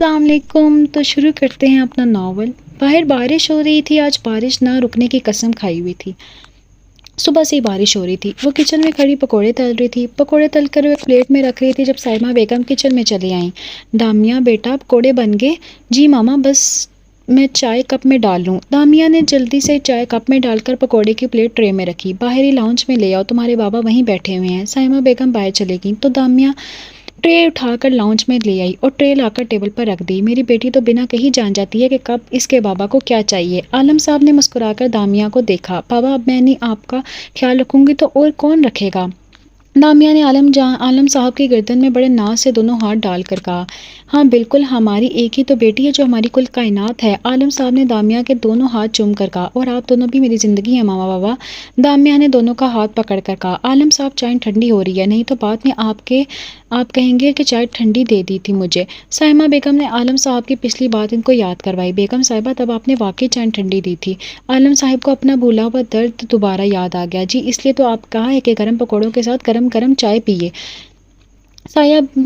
السلام علیکم۔ تو شروع کرتے ہیں اپنا ناول۔ باہر بارش ہو رہی تھی، آج بارش نہ رکنے کی قسم کھائی ہوئی تھی۔ صبح سے ہی بارش ہو رہی تھی۔ وہ کچن میں کھڑی پکوڑے تل رہی تھی۔ پکوڑے تل کر وہ ایک پلیٹ میں رکھ رہی تھی جب سائمہ بیگم کچن میں چلی آئیں۔ دامیہ بیٹا پکوڑے بن گئے؟ جی ماما، بس میں چائے کپ میں ڈال لوں۔ دامیہ نے جلدی سے چائے کپ میں ڈال کر پکوڑے کی پلیٹ ٹرے میں رکھی۔ باہر ہی لاؤنج میں لے آؤ، تمہارے بابا وہیں بیٹھے ہوئے ہیں۔ سائمہ بیگم باہر چلے گئیں تو دامیہ ٹرے اٹھا کر لاؤنج میں لے آئی اور ٹرے لا کر ٹیبل پر رکھ دی۔ میری بیٹی تو بنا کہیں جان جاتی ہے کہ کب اس کے بابا کو کیا چاہیے۔ عالم صاحب نے مسکرا کر دامیہ کو دیکھا۔ بابا، اب میں نہیں آپ کا خیال رکھوں گی تو اور کون رکھے گا؟ دامیہ نے عالم صاحب کی گردن میں بڑے ناز سے دونوں ہاتھ ڈال کر کہا۔ ہاں بالکل، ہماری ایک ہی تو بیٹی ہے جو ہماری کل کائنات ہے۔ عالم صاحب نے دامیہ کے دونوں ہاتھ چوم کر کہا۔ اور آپ دونوں بھی میری زندگی ہیں ماما بابا۔ دامیہ نے دونوں کا ہاتھ پکڑ کر کہا۔ عالم صاحب، چائے ٹھنڈی ہو رہی ہے، نہیں تو بعد میں آپ کہیں گے کہ چائے ٹھنڈی دے دی تھی مجھے۔ سائمہ بیگم نے عالم صاحب کی پچھلی بات ان کو یاد کروائی۔ بیگم صاحبہ، تب آپ نے واقعی چائے ٹھنڈی دی تھی۔ عالم صاحب کو اپنا بھولا ہوا درد دوبارہ یاد آ گیا۔ جی، اس لیے تو آپ کہا ہے کہ گرم پکوڑوں کے ساتھ گرم گرم چائے پیئے۔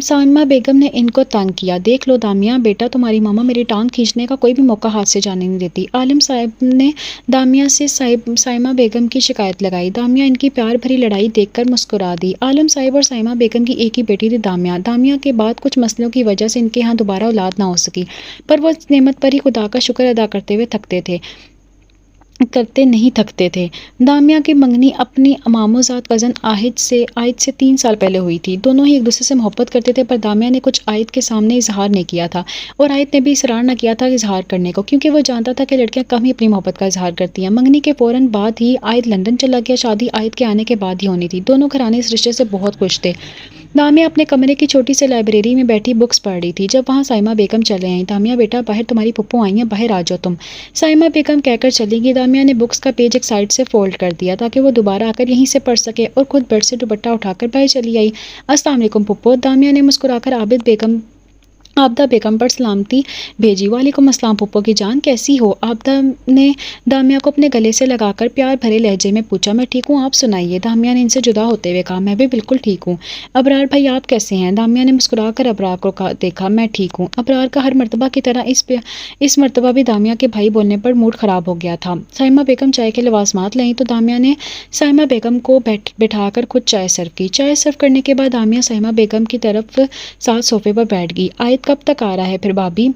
سائمہ بیگم نے ان کو تنگ کیا۔ دیکھ لو دامیہ بیٹا، تمہاری ماما میری ٹانگ کھینچنے کا کوئی بھی موقع ہاتھ سے جانے نہیں دیتی۔ عالم صاحب نے دامیہ سے سائمہ بیگم کی شکایت لگائی۔ دامیہ ان کی پیار بھری لڑائی دیکھ کر مسکرا دی۔ عالم صاحب اور سائمہ بیگم کی ایک ہی بیٹی تھی دامیہ۔ دامیہ کے بعد کچھ مسئلوں کی وجہ سے ان کے ہاں دوبارہ اولاد نہ ہو سکی، پر وہ اس نعمت پر ہی خدا کا شکر ادا کرتے نہیں تھکتے تھے۔ دامیہ کی منگنی اپنی ماموزاد کزن عائد سے 3 سال پہلے ہوئی تھی۔ دونوں ہی ایک دوسرے سے محبت کرتے تھے، پر دامیہ نے کچھ عائد کے سامنے اظہار نہیں کیا تھا اور عائد نے بھی اصرار نہ کیا تھا اظہار کرنے کو، کیونکہ وہ جانتا تھا کہ لڑکیاں کم ہی اپنی محبت کا اظہار کرتی ہیں۔ منگنی کے فوراً بعد ہی عائد لندن چلا گیا۔ شادی عائد کے آنے کے بعد ہی ہونی تھی۔ دونوں گھرانے اس رشتے سے بہت خوش تھے۔ دامیہ اپنے کمرے کی چھوٹی سی لائبریری میں بیٹھی بکس پڑھ رہی تھی جب وہاں سائمہ بیگم چلے آئیں۔ دامیہ بیٹا، باہر تمہاری پھپھو آئی ہیں، باہر آ جاؤ تم۔ سائمہ بیگم کہہ کر چلی گئی۔ دامیہ نے بکس کا پیج ایک سائڈ سے فولڈ کر دیا تاکہ وہ دوبارہ آ کر یہیں سے پڑھ سکے اور خود بیڈ سے دوپٹہ اٹھا کر باہر چلی آئی۔ السلام علیکم پھپھو۔ دامیہ نے مسکرا کر عابدہ بیگم پر سلامتی بھیجی۔ وعلیکم السلام پھپھو کی جان، کیسی ہو؟ عابدہ نے دامیہ کو اپنے گلے سے لگا کر پیار بھرے لہجے میں پوچھا۔ میں ٹھیک ہوں، آپ سنائیے؟ دامیہ نے ان سے جدا ہوتے ہوئے کہا۔ میں بھی بالکل ٹھیک ہوں۔ ابرار بھائی آپ کیسے ہیں؟ دامیہ نے مسکرا کر ابرار کو دیکھا۔ میں ٹھیک ہوں۔ ابرار کا ہر مرتبہ کی طرح اس مرتبہ بھی دامیہ کے بھائی بولنے پر موڈ خراب ہو گیا تھا۔ سائمہ بیگم چائے کے لوازمات لائیں تو دامیہ نے سائمہ بیگم کو بٹھا کر خود چائے سرو کی۔ چائے سرو کرنے کے بعد دامیہ سائمہ بیگم کی طرف ساتھ صوفے پر بیٹھ گئی۔ عائد کب تک آ رہا ہے پھر بھابھی؟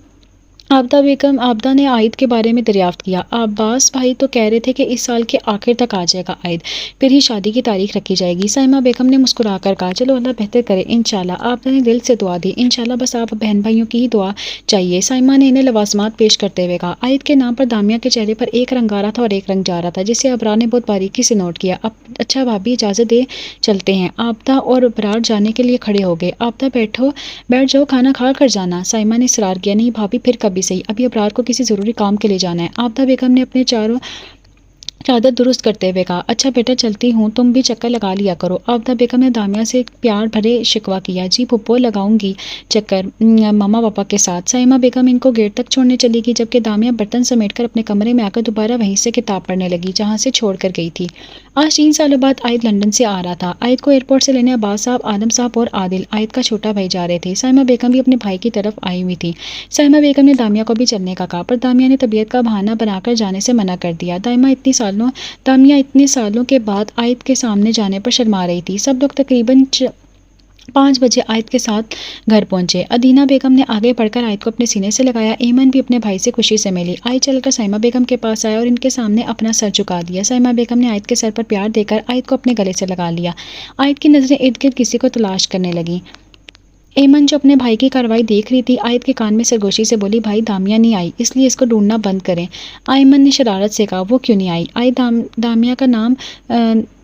عابدہ نے عائد کے بارے میں دریافت کیا۔ عباس بھائی تو کہہ رہے تھے کہ اس سال کے آخر تک آ جائے گا عائد، پھر ہی شادی کی تاریخ رکھی جائے گی۔ سائمہ بیگم نے مسکرا کر کہا۔ چلو اللہ بہتر کرے انشاءاللہ۔ عابدہ نے دل سے دعا دی۔ انشاءاللہ، بس آپ بہن بھائیوں کی ہی دعا چاہیے۔ سائمہ نے انہیں لوازمات پیش کرتے ہوئے کہا۔ عائد کے نام پر دامیہ کے چہرے پر ایک رنگ آ رہا تھا اور ایک رنگ جا رہا تھا، جسے ابرار نے بہت باریکی سے نوٹ کیا۔ اچھا بھابھی، اجازت دے چلتے ہیں۔ عابدہ اور ابرار جانے کے لیے کھڑے ہو گئے۔ عابدہ بیٹھ جاؤ، کھانا کھا کر جانا۔ سائمہ نے اصرار کیا۔ نہیں بھابھی، پھر کبھی صحیح، ابھی ابرار کو کسی ضروری کام کے لیے جانا ہے۔ عابدہ بیگم نے اپنے چادر درست کرتے ہوئے کہا۔ اچھا بیٹا، چلتی ہوں، تم بھی چکر لگا لیا کرو۔ عابدہ بیگم نے دامیہ سے پیار بھرے شکوہ کیا۔ جی پھپھو، لگاؤں گی چکر ماما پاپا کے ساتھ۔ سائمہ بیگم ان کو گیٹ تک چھوڑنے چلی گئی، جبکہ دامیہ برتن سمیٹ کر اپنے کمرے میں آ کر دوبارہ وہیں سے کتاب پڑھنے لگی جہاں سے چھوڑ کر گئی تھی۔ آج 3 سالوں بعد عائد لندن سے آ رہا تھا۔ عائد کو ایئرپورٹ سے لینے عباس صاحب، عالم صاحب اور عادل، عائد کا چھوٹا بھائی، جا رہے تھے۔ سائمہ بیگم بھی اپنے بھائی کی طرف آئی ہوئی تھی۔ سائمہ بیگم نے دامیہ کو بھی چلنے کا کہا، پر دامیہ نے طبیعت کا بہانہ بنا کر جانے سے منع کر دیا۔ دامیہ اتنے سالوں کے بعد عائد کے سامنے جانے پر شرما رہی تھی۔ سب لوگ تقریباً 5 بجے عائد کے ساتھ گھر پہنچے۔ ادینہ بیگم نے آگے بڑھ کر عائد کو اپنے سینے سے لگایا۔ ایمن بھی اپنے بھائی سے خوشی سے ملی۔ عائد چل کر سائمہ بیگم کے پاس آیا اور ان کے سامنے اپنا سر جھکا دیا۔ سائمہ بیگم نے عائد کے سر پر پیار دے کر عائد کو اپنے گلے سے لگا لیا۔ عائد کی نظریں ارد گرد کسی کو تلاش کرنے لگیں۔ ایمن جو اپنے بھائی کی کارروائی دیکھ رہی تھی، عائد کے کان میں سرگوشی سے بولی، بھائی دامیہ نہیں آئی، اس لیے اس کو ڈھونڈنا بند کریں۔ ایمن نے شرارت سے کہا، وہ کیوں نہیں آئی؟ عائد دامیہ کا نام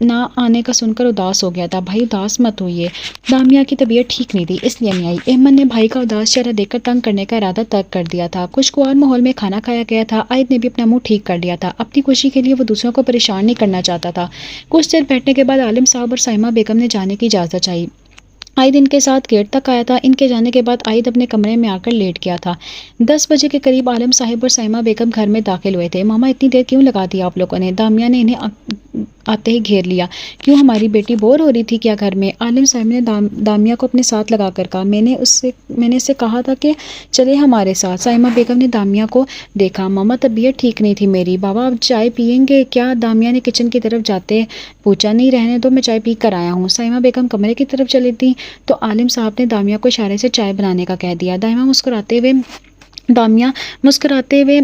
نہ آنے کا سن کر اداس ہو گیا تھا۔ بھائی اداس مت ہوئیے، دامیہ کی طبیعت ٹھیک نہیں تھی، اس لیے نہیں آئی۔ ایمن نے بھائی کا اداس چہرہ دیکھ کر تنگ کرنے کا ارادہ ترک کر دیا تھا۔ خوشگوار ماحول میں کھانا کھایا گیا تھا۔ عائد نے بھی اپنا منہ ٹھیک کر لیا تھا۔ اپنی خوشی کے لیے وہ دوسروں کو پریشان نہیں کرنا چاہتا تھا۔ کچھ دیر بیٹھنے کے بعد عالم صاحب اور سائمہ بیگم نے جانے کی اجازت چاہی۔ عائد ان کے ساتھ گیٹ تک آیا تھا۔ ان کے جانے کے بعد عائد اپنے کمرے میں آ کر لیٹ گیا تھا۔ 10 بجے کے قریب عالم صاحب اور سائمہ بیگم گھر میں داخل ہوئے تھے۔ ماما، اتنی دیر کیوں لگا دی آپ لوگوں نے؟ دامیہ نے انہیں آتے ہی گھیر لیا۔ کیوں ہماری بیٹی بور ہو رہی تھی کیا گھر میں؟ عالم صاحب نے دامیہ کو اپنے ساتھ لگا کر کہا۔ میں نے اس سے کہا تھا کہ چلے ہمارے ساتھ۔ سائمہ بیگم نے دامیہ کو دیکھا۔ ماما طبیعت ٹھیک نہیں تھی میری۔ بابا اب چائے پئیں گے کیا؟ دامیہ نے کچن کی طرف جاتے پوچھا۔ نہیں رہنے دو، میں چائے پی کر آیا ہوں۔ سائمہ بیگم کمرے کی طرف چلی تھی تو عالم صاحب نے دامیہ کو اشارے سے چائے بنانے کا کہہ دیا۔ دامیہ مسکراتے ہوئے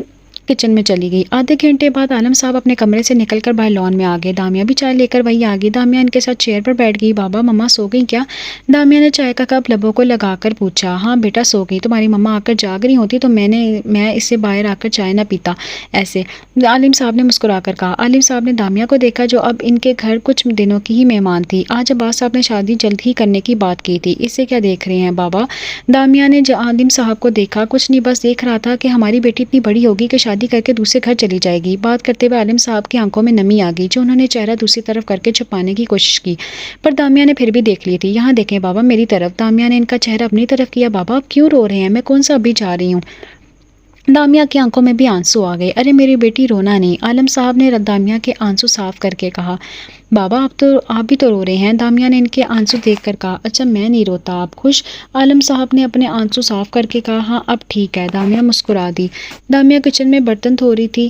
کچن میں چلی گئی۔ آدھے گھنٹے بعد عالم صاحب اپنے کمرے سے نکل کر باہر لان میں آ گئے۔ دامیہ بھی چائے لے کر وہی آ گئی۔ دامیہ ان کے ساتھ چیئر پر بیٹھ گئی۔ بابا مما سو گئی کیا؟ دامیہ نے چائے کا کپ لبوں کو لگا کر پوچھا۔ ہاں بیٹا سو گئی، تمہاری مما آ کر جاگ رہی ہوتی تو میں اس سے باہر آ کر چائے نہ پیتا ایسے، عالم صاحب نے مسکرا کر کہا۔ عالم صاحب نے دامیہ کو دیکھا جو اب ان کے گھر کچھ دنوں کی ہی مہمان تھی۔ آج عباس صاحب نے شادی جلد ہی کرنے کی بات کی تھی، اسے کیا دیکھ رہے ہیں بابا؟ دامیہ نے عالم صاحب کو دیکھا۔ کچھ نہیں، بس دیکھ رہا تھا کہ ہماری بیٹی اتنی بڑی ہوگی کہ شادی کر کے دوسرے گھر چلی جائے گی۔ بات کرتے ہوئے عالم صاحب کی آنکھوں میں نمی آ گئی جو انہوں نے چہرہ دوسری طرف کر کے چھپانے کی کوشش کی، پر دامیہ نے پھر بھی دیکھ لی تھی۔ یہاں دیکھیں بابا میری طرف۔ دامیہ نے ان کا چہرہ اپنی طرف کیا۔ بابا آپ کیوں رو رہے ہیں؟ میں کون سا ابھی جا رہی ہوں؟ دامیہ کی آنکھوں میں بھی آنسو آ گئے۔ ارے میری بیٹی رونا نہیں، عالم صاحب نے دامیہ کے آنسو صاف کر کے کہا۔ بابا آپ بھی تو رو رہے ہیں، دامیہ نے ان کے آنسو دیکھ کر کہا۔ اچھا میں نہیں روتا، آپ خوش؟ عالم صاحب نے اپنے آنسو صاف کر کے کہا۔ ہاں اب ٹھیک ہے، دامیہ مسکرا دی۔ دامیہ کچن میں برتن دھو رہی تھی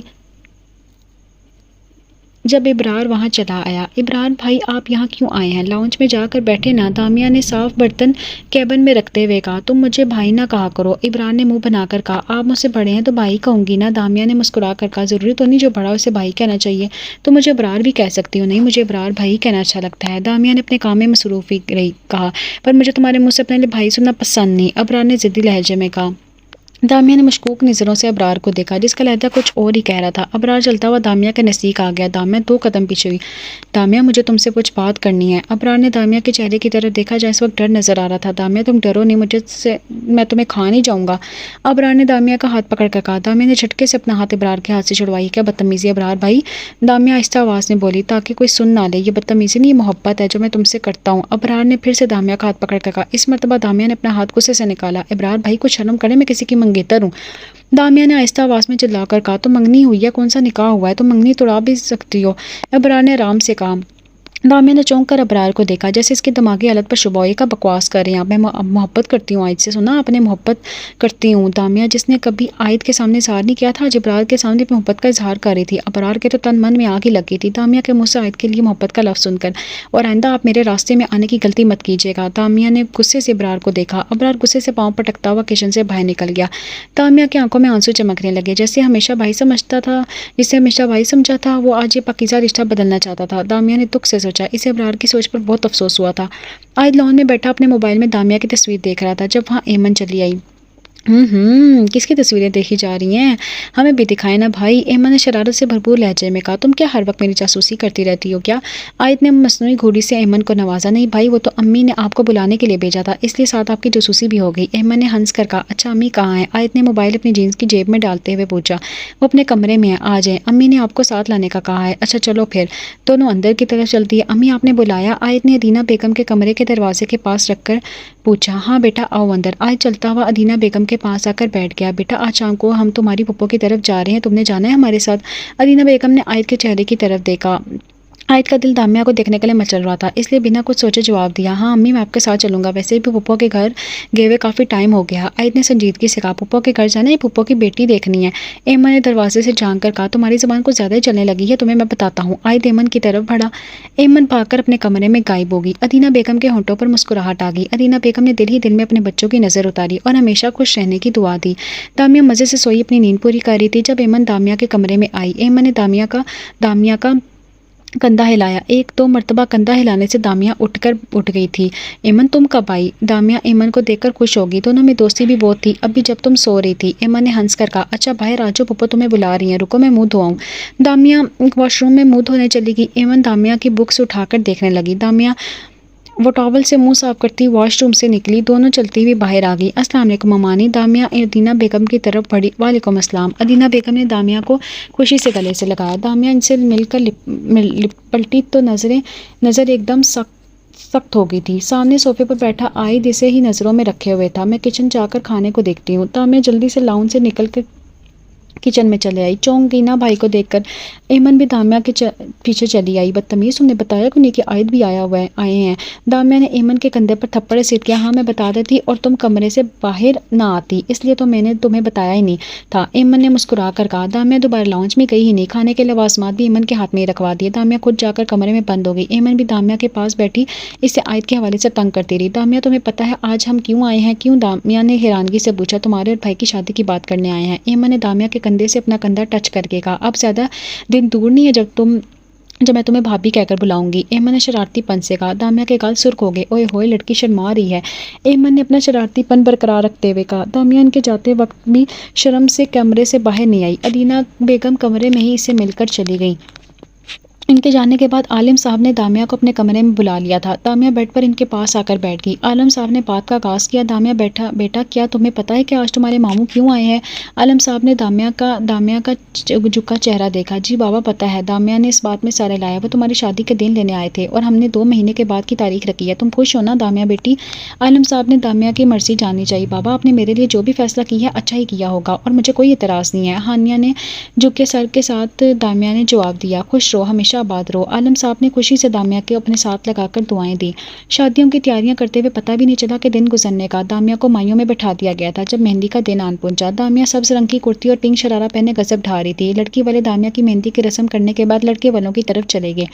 جب ابرار وہاں چلا آیا۔ ابرار بھائی آپ یہاں کیوں آئے ہیں؟ لاؤنج میں جا کر بیٹھے نا، دامیہ نے صاف برتن کیبن میں رکھتے ہوئے کہا۔ تم مجھے بھائی نہ کہا کرو، ابرار نے منہ بنا کر کہا۔ آپ مجھ سے بڑے ہیں تو بھائی کہوں گی نا، دامیہ نے مسکرا کر کہا۔ ضروری تو نہیں جو بڑا اسے بھائی کہنا چاہیے، تو مجھے ابرار بھی کہہ سکتی ہو۔ نہیں مجھے ابرار بھائی کہنا اچھا لگتا ہے، دامیہ نے اپنے کام میں مصروف رہی کہا۔ پر مجھے تمہارے منہ سے اپنے لیے بھائی سننا پسند نہیں، ابرار نے ضدی لہجے میں کہا۔ دامیہ نے مشکوک نظروں سے ابرار کو دیکھا جس کا لہجہ کچھ اور ہی کہہ رہا تھا۔ ابرار چلتا ہوا دامیہ کے نزدیک آ گیا۔ دامیہ 2 قدم پیچھے ہوئی۔ دامیہ مجھے تم سے کچھ بات کرنی ہے۔ ابرار نے دامیہ کے چہرے کی طرف دیکھا جہاں اس وقت ڈر نظر آ رہا تھا۔ دامیہ تم ڈرو نہیں، میں تمہیں کھا نہیں جاؤں گا، ابرار نے دامیہ کا ہاتھ پکڑ کر کہا۔ دامیہ نے جھٹکے سے اپنا ہاتھ ابرار کے ہاتھ سے چھڑوائی۔ کیا بدتمیزی ابرار بھائی، دامیہ آہستہ آواز میں بولی تاکہ کوئی سن نہ لے۔ یہ بدتمیزی نہیں، یہ محبت ہے جو میں تم سے کرتا ہوں، ابرار نے پھر سے دامیہ کا ہاتھ پکڑ کر کہا۔ اس مرتبہ دامیہ نے اپنا ہاتھ غصے سے نکالا۔ ابرار بھائی کچھ شرم کرے، میں کسی کی منگیتر ہوں، دامیہ نے آہستہ آواز میں چلا کر کہا۔ تو منگنی ہوئی ہے، کون سا نکاح ہوا ہے، تو منگنی توڑا بھی سکتی ہو، ابرار نے آرام سے کہا۔ دامیہ نے چونک کر ابرار کو دیکھا جیسے اس کی دماغی حالت پر شبہ ہوئی۔ کا بکواس کر رہے ہیں آپ؟ میں محبت کرتی ہوں عائد سے، سنا آپ نے؟ محبت کرتی ہوں، دامیہ جس نے کبھی عائد کے سامنے اظہار نہیں کیا تھا آج ابرار کے سامنے محبت کا اظہار کر رہی تھی۔ ابرار کے تو تن من میں آگ ہی لگ گئی تھی دامیہ کے منہ سے عائد کے لیے محبت کا لفظ سن کر۔ اور آئندہ آپ میرے راستے میں آنے کی غلطی مت کیجیے گا، دامیہ نے غصے سے ابرار کو دیکھا۔ ابرار غصے سے پاؤں پٹکتا ہوا کچن سے باہر نکل گیا۔ دامیہ کی آنکھوں میں آنسو چمکنے لگے۔ جسے ہمیشہ بھائی سمجھا تھا وہ آج یہ پاکیزہ رشتہ بدلنا چاہتا تھا، دامیہ نے دکھ سے سوچا۔ اسے ابرار کی سوچ پر بہت افسوس ہوا تھا۔ عائد لان میں بیٹھا اپنے موبائل میں دامیہ کی تصویر دیکھ رہا تھا جب وہاں ایمن چلی آئی۔ کس کی تصویریں دیکھی جا رہی ہیں؟ ہمیں بھی دکھائے نا بھائی، ایمن نے شرارت سے بھرپور لہجے میں کہا۔ تم کیا ہر وقت میری جاسوسی کرتی رہتی ہو کیا؟ عائد نے مصنوعی گھوڑی سے ایمن کو نوازا۔ نہیں بھائی، وہ تو امی نے آپ کو بلانے کے لیے بھیجا تھا، اس لیے ساتھ آپ کی جاسوسی بھی ہو گئی، ایمن نے ہنس کر کہا۔ اچھا امی کہاں ہیں؟ عائد نے موبائل اپنی جینس کی جیب میں ڈالتے ہوئے پوچھا۔ وہ اپنے کمرے میں ہیں، آ جائیں، امی نے آپ کو ساتھ لانے کا کہا ہے۔ اچھا چلو پھر، دونوں اندر کی طرف چلتی ہے۔ امی آپ نے بلایا؟ عائد نے ادینہ بیگم کے کمرے کے دروازے کے پاس رکھ کر پوچھا۔ ہاں بیٹا آؤ اندر۔ عائد چلتا ہوا ادینہ بیگم کے پاس آ کر بیٹھ گیا۔ بیٹا آج شام کو ہم تمہاری پھپھو کی طرف جا رہے ہیں، تم نے جانا ہے ہمارے ساتھ؟ ادینہ بیگم نے عائد کے چہرے کی طرف دیکھا۔ عائد کا دل دامیہ کو دیکھنے کے لیے مچل رہا تھا، اس لیے بنا کچھ سوچے جواب دیا۔ ہاں امی میں آپ کے ساتھ چلوں گا، ویسے بھی پھپھو کے گھر گئے ہوئے کافی ٹائم ہو گیا۔ عائد نے سنجیدگی سے کہا۔ پھپھو کے گھر جانا ہے؟ پھپھو کی بیٹی دیکھنی ہے، ایمن نے دروازے سے جھانک کر کہا۔ تمہاری زبان کچھ زیادہ ہی چلنے لگی ہے، تمہیں میں بتاتا ہوں، عائد ایمن کی طرف بڑھا۔ ایمن بھاگ کر اپنے کمرے میں غائب ہو گئی۔ ادینہ بیگم کے ہونٹوں پر مسکراہٹ آ گئی۔ ادینہ بیگم نے دل ہی دل میں اپنے بچوں کی نظر اتاری اور ہمیشہ خوش رہنے کی دعا دی۔ دامیہ مزے سے سوئی اپنی نیند پوری کر رہی تھی جب ایمن دامیہ کے کمرے میں آئی۔ ایمن نے دامیہ کا کندھا ہلایا۔ 1-2 مرتبہ کندھا ہلانے سے دامیہ اٹھ گئی تھی۔ ایمن تم کب آئی؟ دامیہ ایمن کو دیکھ کر خوش ہوگی، دونوں میں دوستی بھی بہت تھی، ابھی جب تم سو رہی تھی، ایمن نے ہنس کر کہا۔ اچھا باہر آ جاؤ، پھپھو تمہیں بلا رہی ہیں، رکو میں منہ دھوؤں۔ دامیہ واش روم میں منہ دھونے چلی گئی۔ ایمن دامیہ کی بکس اٹھا کر دیکھنے لگی۔ دامیہ وہ ٹاول سے منہ صاف کرتی واش روم سے نکلی، دونوں چلتی ہوئی باہر آ گئی۔ السلام علیکم امانی، دامیہ ادینہ بیگم کی طرف بڑھی۔ وعلیکم السلام، ادینہ بیگم نے دامیہ کو خوشی سے گلے سے لگایا۔ دامیہ ان سے مل کر پلٹی تو نظر ایک دم سخت ہو گئی تھی۔ سامنے صوفے پر بیٹھا عائد اسے ہی نظروں میں رکھے ہوئے تھا۔ میں کچن جا کر کھانے کو دیکھتی ہوں، دامیہ جلدی سے لاؤنج سے نکل کر کچن میں چلے آئی۔ چونک گئی نا بھائی کو دیکھ کر ایمن بھی دامیہ کے پیچھے چلی آئی۔ بدتمیز، تم نے بتایا کیوں نہیں کہ عائد بھی آئے ہیں؟ دامیہ نے ایمن کے کندھے پر تھپڑ سے کیا۔ ہاں میں بتا دیتی اور تم کمرے سے باہر نہ آتی، اس لیے تو میں نے تمہیں بتایا ہی نہیں تھا، ایمن نے مسکرا کر کہا۔ دامیہ دوبارہ لاؤنج میں گئی ہی نہیں، کھانے کے لوازمات بھی ایمن کے ہاتھ میں ہی رکھوا دیے۔ دامیہ خود جا کر کمرے میں بند ہو گئی۔ ایمن بھی دامیہ کے پاس بیٹھی اسے عائد کے حوالے سے تنگ کرتی رہی۔ دامیہ تمہیں پتہ ہے آج ہم کیوں آئے ہیں؟ کیوں؟ دامیہ نے حیرانگی سے پوچھا۔ تمہارے اور بھائی کی شادی کی بات کرنے آئے ہیں، ایمن نے دامیہ کے کندھے سے اپنا کندھا ٹچ کر کے کہا۔ اب زیادہ دن دور نہیں ہے جب میں تمہیں بھابھی کہہ کر بلاؤں گی، ایمن نے شرارتی پن سے کہا۔ دامیہ کے گال سرخ ہو گئے۔ اوئے ہوئے، لڑکی شرما رہی ہے، ایمن نے اپنا شرارتی پن برقرار رکھتے ہوئے کہا۔ دامیہ ان کے جاتے وقت بھی شرم سے کمرے سے باہر نہیں آئی۔ ادینہ بیگم کمرے میں ہی اسے مل کر چلی گئی۔ ان کے جانے کے بعد عالم صاحب نے دامیہ کو اپنے کمرے میں بلا لیا تھا۔ دامیہ بیڈ پر ان کے پاس آ کر بیٹھ گئی۔ عالم صاحب نے بات کا آغاز کیا۔ دامیہ بیٹا کیا تمہیں پتہ ہے کہ آج تمہارے ماموں کیوں آئے ہیں؟ عالم صاحب نے دامیہ کا جھکا چہرہ دیکھا۔ جی بابا پتہ ہے، دامیہ نے اس بات میں سر ہلایا۔ وہ تمہاری شادی کے دن لینے آئے تھے اور ہم نے 2 مہینے کے بعد کی تاریخ رکھی ہے۔ تم خوش ہو نا دامیہ بیٹی؟ عالم صاحب نے دامیہ کی مرضی جاننی چاہیے۔ بابا آپ نے میرے لیے جو بھی فیصلہ کیا ہے اچھا ہی کیا ہوگا اور مجھے کوئی اعتراض نہیں ہے، ہانیہ نے جھکے سر کے ساتھ دامیہ نے جواب دیا۔ خوش رہو، ہمیشہ آباد رہو۔ عالم صاحب نے خوشی سے دامیہ کے اپنے ساتھ لگا کر دعائیں دیں۔ شادیوں کی تیاریاں کرتے ہوئے پتہ بھی نہیں چلا کہ دن گزرنے کا۔ دامیہ کو مائیوں میں بٹھا دیا گیا تھا جب مہندی کا دن آن پہنچا۔ دامیہ سبز رنگ کی کرتی اور پنک شرارہ پہنے غضب ڈھا رہی تھی۔ لڑکی والے دامیہ کی مہندی کی رسم کرنے کے بعد لڑکے والوں کی طرف چلے گئے۔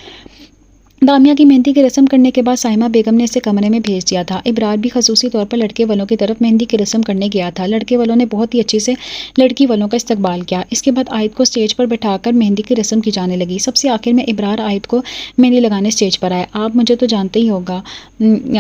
دامیہ کی مہندی کی رسم کرنے کے بعد سائمہ بیگم نے اسے کمرے میں بھیج دیا تھا۔ ابرار بھی خصوصی طور پر لڑکے والوں کی طرف مہندی کی رسم کرنے گیا تھا۔ لڑکے والوں نے بہت ہی اچھے سے لڑکی والوں کا استقبال کیا۔ اس کے بعد عائد کو اسٹیج پر بٹھا کر مہندی کی رسم کی جانے لگی۔ سب سے آخر میں ابرار عائد کو مہندی لگانے اسٹیج پر آئے۔ آپ مجھے تو جانتے ہی ہوگا۔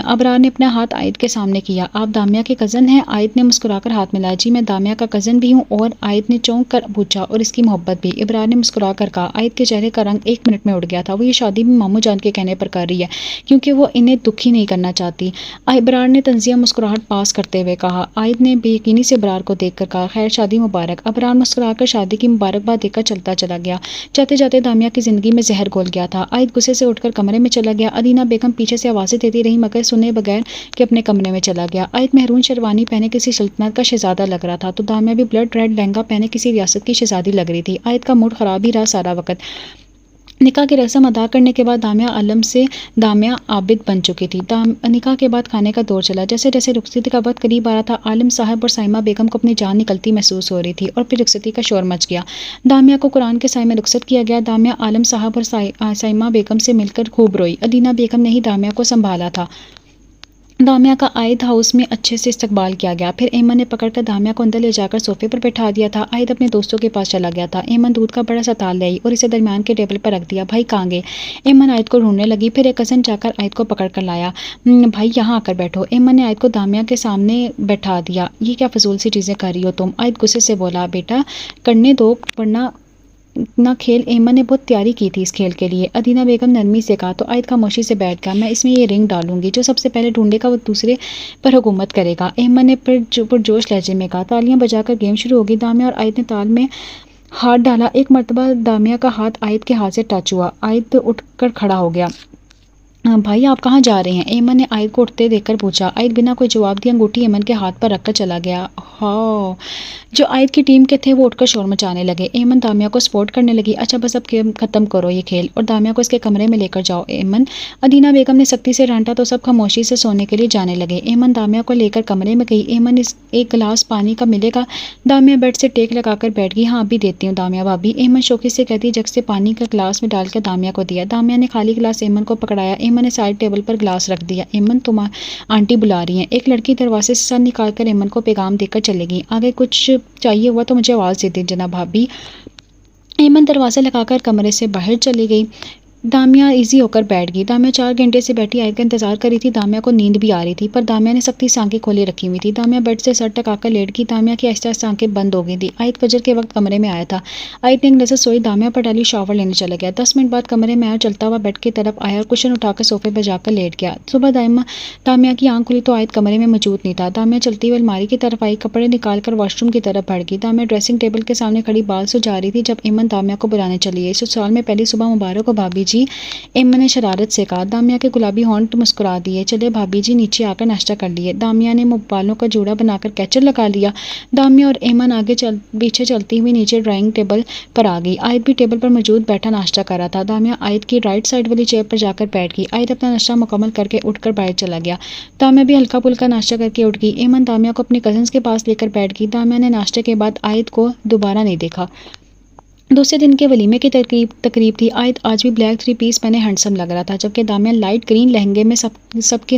ابرار نے اپنا ہاتھ عائد کے سامنے کیا۔ آپ دامیہ کے کزن ہیں؟ عائد نے مسکرا کر ہاتھ ملایا۔ جی میں دامیہ کا کزن بھی ہوں اور عائد نے چونک کر پوچھا اور اس کی محبت بھی؟ ابرار نے مسکرا کر کہا۔ عائد کے چہرے کا رنگ 1 منٹ میں اڑ گیا تھا۔ وہ یہ شادی بھی ماموں جان کے کہنے پر کر رہی ہے کیونکہ وہ انہیں دکھی نہیں کرنا چاہتی۔ ابرار نے طنزیہ مسکراہٹ پاس کرتے ہوئے کہا۔ عائد نے بے یقینی سے ابرار کو دیکھ کر کہا۔ خیر شادی مبارک۔ ابرار مسکرا کر شادی کی مبارکباد دے کر چلتا چلا گیا۔ جاتے جاتے دامیہ کی زندگی میں زہر گھول گیا تھا۔ عائد غصے سے اٹھ کر کمرے میں چلا گیا۔ ادینہ بیگم پیچھے سے آوازیں دیتی رہی مگر سنے بغیر کہ اپنے کمرے میں چلا گیا۔ عائد مہرون شیروانی پہنے کسی سلطنت کا شہزادہ لگ رہا تھا تو دامیہ بھی بلڈ ریڈ لہنگا پہنے کسی ریاست کی شہزادی لگ رہی تھی۔ عائد کا موڈ خراب ہی رہا سارا وقت۔ نکاح کی رسم ادا کرنے کے بعد دامیہ عالم سے دامیہ عابد بن چکی تھی۔ نکاح کے بعد کھانے کا دور چلا۔ جیسے جیسے رخصتی کا وقت قریب آ رہا تھا عالم صاحب اور سائمہ بیگم کو اپنی جان نکلتی محسوس ہو رہی تھی اور پھر رخصتی کا شور مچ گیا۔ دامیہ کو قرآن کے سائے میں رخصت کیا گیا۔ دامیہ عالم صاحب اور سائمہ بیگم سے مل کر خوب روئی۔ ادینہ بیگم نے ہی دامیہ کو سنبھالا تھا۔ دامیہ کا عائد ہاؤس میں اچھے سے استقبال کیا گیا۔ پھر ایمن نے پکڑ کر دامیہ کو اندر لے جا کر صوفے پر بٹھا دیا تھا۔ عائد اپنے دوستوں کے پاس چلا گیا تھا۔ ایمن دودھ کا بڑا سا تال لے آئی اور اسے درمیان کے ٹیبل پر رکھ دیا۔ بھائی کہاں گئے؟ ایمن عائد کو ڈھونڈنے لگی۔ پھر ایک کزن جا کر عائد کو پکڑ کر لایا۔ بھائی یہاں آ کر بیٹھو۔ ایمن نے عائد کو دامیہ کے سامنے بٹھا دیا۔ یہ کیا فضول سی چیزیں کر رہی ہو تم؟ عائد غصے سے بولا۔ بیٹا کرنے دو ورنہ نہ کھیل، ایمن نے بہت تیاری کی تھی اس کھیل کے لیے۔ ادینہ بیگم نرمی سے کہا تو عائد خاموشی سے بیٹھ گیا۔ میں اس میں یہ رنگ ڈالوں گی، جو سب سے پہلے ڈھونڈے گا وہ دوسرے پر حکومت کرے گا، ایمن نے پرجوش لہجے میں کہا۔ تالیاں بجا کر گیم شروع ہوگی۔ دامیہ اور عائد نے تال میں ہاتھ ڈالا۔ ایک مرتبہ دامیہ کا ہاتھ عائد کے ہاتھ سے ٹچ ہوا۔ عائد اٹھ کر کھڑا ہو گیا۔ بھائی آپ کہاں جا رہے ہیں؟ ایمن نے عائد کو اٹھتے دیکھ کر پوچھا۔ عائد بنا کوئی جواب دیے انگوٹھی ایمن کے ہاتھ پر رکھ کر چلا گیا۔ ہاں جو عائد کی ٹیم کے تھے وہ اٹھ کر شور مچانے لگے۔ ایمن دامیہ کو سپورٹ کرنے لگی۔ اچھا بس اب ختم کرو یہ کھیل اور دامیہ کو اس کے کمرے میں لے کر جاؤ ایمن۔ ادینہ بیگم نے سختی سے ڈانٹا تو سب خاموشی سے سونے کے لیے جانے لگے۔ ایمن دامیہ کو لے کر کمرے میں گئی۔ ایمن ایک گلاس پانی کا ملے گا؟ دامیہ بیڈ سے ٹیک لگا کر بیٹھ گئی۔ ہاں ابھی دیتی ہوں دامیہ بھابھی، ایمن شوقی سے کہتی جگ سے پانی کا گلاس میں ڈال کر دامیہ کو دیا۔ دامیہ نے خالی گلاس ایمن کو پکڑایا۔ ایمن نے سائڈ ٹیبل پر گلاس رکھ دیا۔ ایمن تم آنٹی بلا رہی ہیں۔ ایک لڑکی دروازے سے سر نکال کر ایمن کو پیغام دے کر چلے گی۔ آگے کچھ چاہیے ہوا تو مجھے آواز دے دیں جناب بھابھی۔ ایمن دروازہ لگا کر کمرے سے باہر چلی گئی۔ دامیہ ایزی ہو کر بیٹھ گئی۔ دامیہ 4 گھنٹے سے بیٹھی عائد کا انتظار کر رہی تھی۔ دامیہ کو نیند بھی آ رہی تھی پر دامیہ نے سختی سے آنکھیں کھولے رکھی ہوئی تھی۔ دامیہ بیڈ سے سر ٹکا کر لیٹ گئی۔ دامیہ کی آہستہ آہستہ آنکھیں بند ہو گئی تھی۔ عائد فجر کے وقت کمرے میں آیا تھا۔ عائد نے ایک نظر سوئی دامیہ پر ڈالی، شاور لینے چلا گیا۔ 10 منٹ بعد کمرے میں آیا اور چلتا ہوا بیڈ کی طرف آیا اور کشن اٹھا کر صوفے پر جا کر لیٹ گیا۔ صبح دامیہ کی آنکھ کھلی تو عائد کمرے میں موجود نہیں تھا۔ دامیہ چلتی ہوئی الماری کی طرف آئی، کپڑے نکال کر واش روم کی طرف بڑھ گئی۔ دامیہ ڈریسنگ ٹیبل کے سامنے کھڑی بال سجا رہی تھی جب ایمن دامیہ کو بلانے چلی آئی۔ سسرال میں پہلی صبح مبارک ہو بھابھی جی۔ جی، ایمن نے شرارت سے کہا۔ دامیہ کے گلابی ہونٹ مسکرا دیے۔ چلے بھابی جی، نیچے آ کر ناشتہ کر لیے۔ دامیہ نے بالوں کا جوڑا بنا کر کیچر لگا لیا۔ دامیہ اور ایمن آگے پیچھے چلتی ہوئی نیچے ڈرائنگ ٹیبل پر آ گئی۔ عائد بھی ٹیبل پر موجود بیٹھا ناشتہ کر رہا تھا۔ دامیہ عائد کی رائٹ سائڈ والی چیئر پر جا کر بیٹھ گئی۔ عائد اپنا ناشتہ مکمل کر کے اٹھ کر باہر چلا گیا۔ دامیہ بھی ہلکا پھلکا ناشتہ کر کے اٹھ گئی۔ ایمن دامیہ کو اپنی کزنز کے پاس لے کر بیٹھ گئی۔ دامیہ نے ناشتے کے بعد عائد کو دوبارہ نہیں دیکھا۔ دوسرے دن کے ولیمے کی تقریب تھی۔ عائد آج بھی بلیک 3 پیس پہنے ہینڈسم لگ رہا تھا، جبکہ دامیہ لائٹ گرین لہنگے میں سب کی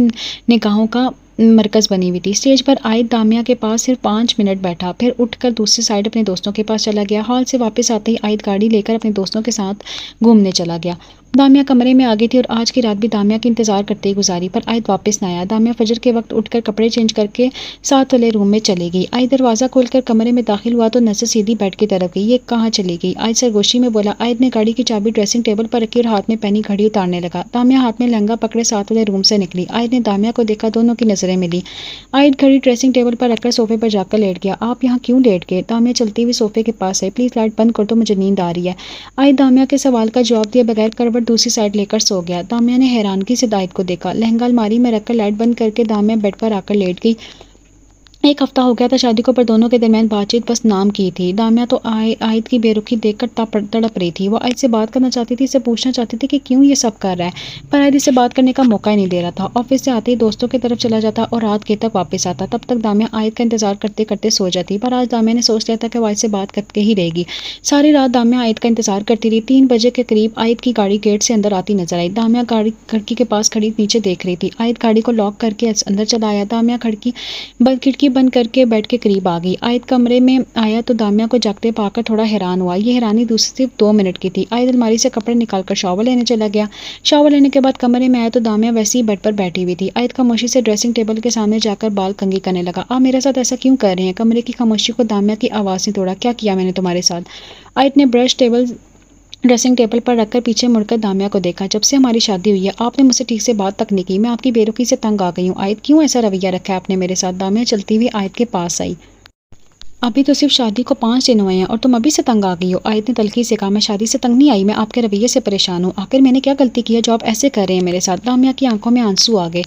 نگاہوں کا مرکز بنی ہوئی تھی۔ اسٹیج پر عائد دامیہ کے پاس صرف 5 منٹ بیٹھا، پھر اٹھ کر دوسری سائڈ اپنے دوستوں کے پاس چلا گیا۔ ہال سے واپس آتے ہی عائد گاڑی لے کر اپنے دوستوں کے ساتھ گھومنے چلا گیا۔ دامیہ کمرے میں آ گئی تھی اور آج کی رات بھی دامیہ کے انتظار کرتے ہی گزاری، پر عائد واپس نہ آیا۔ دامیہ فجر کے وقت اٹھ کر کپڑے چینج کر کے ساتھ والے روم میں چلی گئی۔ عائد دروازہ کھول کر کمرے میں داخل ہوا تو نظر سیدھی بیڈ کی طرف گئی۔ یہ کہاں چلی گئی؟ عائد سرگوشی میں بولا۔ عائد نے گاڑی کی چابی ڈریسنگ ٹیبل پر رکھی اور ہاتھ میں پہنی گھڑی اتارنے لگا۔ دامیہ ہاتھ میں لہنگا پکڑے ساتھ والے روم سے نکلی۔ عائد نے دامیہ کو دیکھا، دونوں کی نظریں ملی۔ عائد گھڑی ڈریسنگ ٹیبل پر رکھ کر صوفے پر جا کر لیٹ گیا۔ آپ یہاں کیوں لیٹ گئے؟ دامیہ چلتی ہوئی صوفے کے پاس آئی۔ پلیز لائٹ بند کر دو، مجھے نیند آ رہی ہے۔ عائد دامیہ کے سوال کا جواب دیے بغیر کروٹ دوسری سائڈ لے کر سو گیا۔ دامیہ نے حیرانگی سے عائد کو دیکھا۔ لہنگا الماری میں رکھ کر لائٹ بند کر کے دامیہ بیڈ پر آ کر لیٹ گئی۔ 1 ہفتہ ہو گیا تھا شادی کو، پر دونوں کے درمیان بات چیت بس نام کی تھی۔ دامیہ تو عائد کی بے رخی دیکھ کر تڑپ رہی تھی۔ وہ عائد سے بات کرنا چاہتی تھی، اسے پوچھنا چاہتی تھی کہ کیوں یہ سب کر رہا ہے، پر عائد اسے بات کرنے کا موقع ہی نہیں دے رہا تھا۔ آفس سے آتے ہی دوستوں کی طرف چلا جاتا اور رات دیر تک واپس آتا۔ تب تک دامیہ عائد کا انتظار کرتے کرتے سو جاتی، پر آج دامیہ نے سوچ لیا تھا کہ وہ عائد سے بات کر کے ہی رہے گی۔ ساری رات دامیہ عائد کا انتظار کرتی رہی۔ 3 بجے کے قریب عائد کی گاڑی گیٹ سے اندر آتی نظر آئی۔ دامیہ گاڑی کھڑکی کے پاس کھڑی نیچے دیکھ رہی تھی۔ عائد گاڑی کو لاک کر کے اندر چلا آیا۔ دامیہ کھڑکی بند کر کے بیڈ کے قریب آ گئی۔ عائد کمرے میں آیا تو دامیہ کو جاگتے پا کر تھوڑا حیران ہوا۔ یہ حیرانی صرف 2 منٹ کی تھی۔ عائد الماری سے کپڑے نکال کر شاور لینے چلا گیا۔ شاور لینے کے بعد کمرے میں آیا تو دامیہ ویسے ہی بیڈ پر بیٹھی ہوئی تھی۔ عائد خاموشی سے ڈریسنگ ٹیبل کے سامنے جا کر بال کنگھی کرنے لگا۔ آپ میرے ساتھ ایسا کیوں کر رہے ہیں؟ کمرے کی خاموشی کو دامیہ کی آواز نے توڑا۔ کیا کیا میں نے تمہارے ساتھ؟ عائد نے برش ڈریسنگ ٹیبل پر رکھ کر پیچھے مڑ کر دامیہ کو دیکھا۔ جب سے ہماری شادی ہوئی ہے آپ نے مجھ سے ٹھیک سے بات تک نہیں کی۔ میں آپ کی بے رخی سے تنگ آ گئی ہوں۔ عائد کیوں ایسا رویہ رکھا ہے آپ نے میرے ساتھ؟ دامیہ چلتی ہوئی عائد کے پاس آئی۔ ابھی تو صرف شادی کو 5 دن ہوئے ہیں اور تم ابھی سے تنگ آ گئی ہو۔ عائد نے تلخی سے کہا۔ میں شادی سے تنگ نہیں آئی، میں آپ کے رویے سے پریشان ہوں۔ آخر میں نے کیا غلطی کی ہے جو آپ ایسے کر رہے ہیں میرے ساتھ؟ دامیہ کی آنکھوں میں آنسو آ گئے۔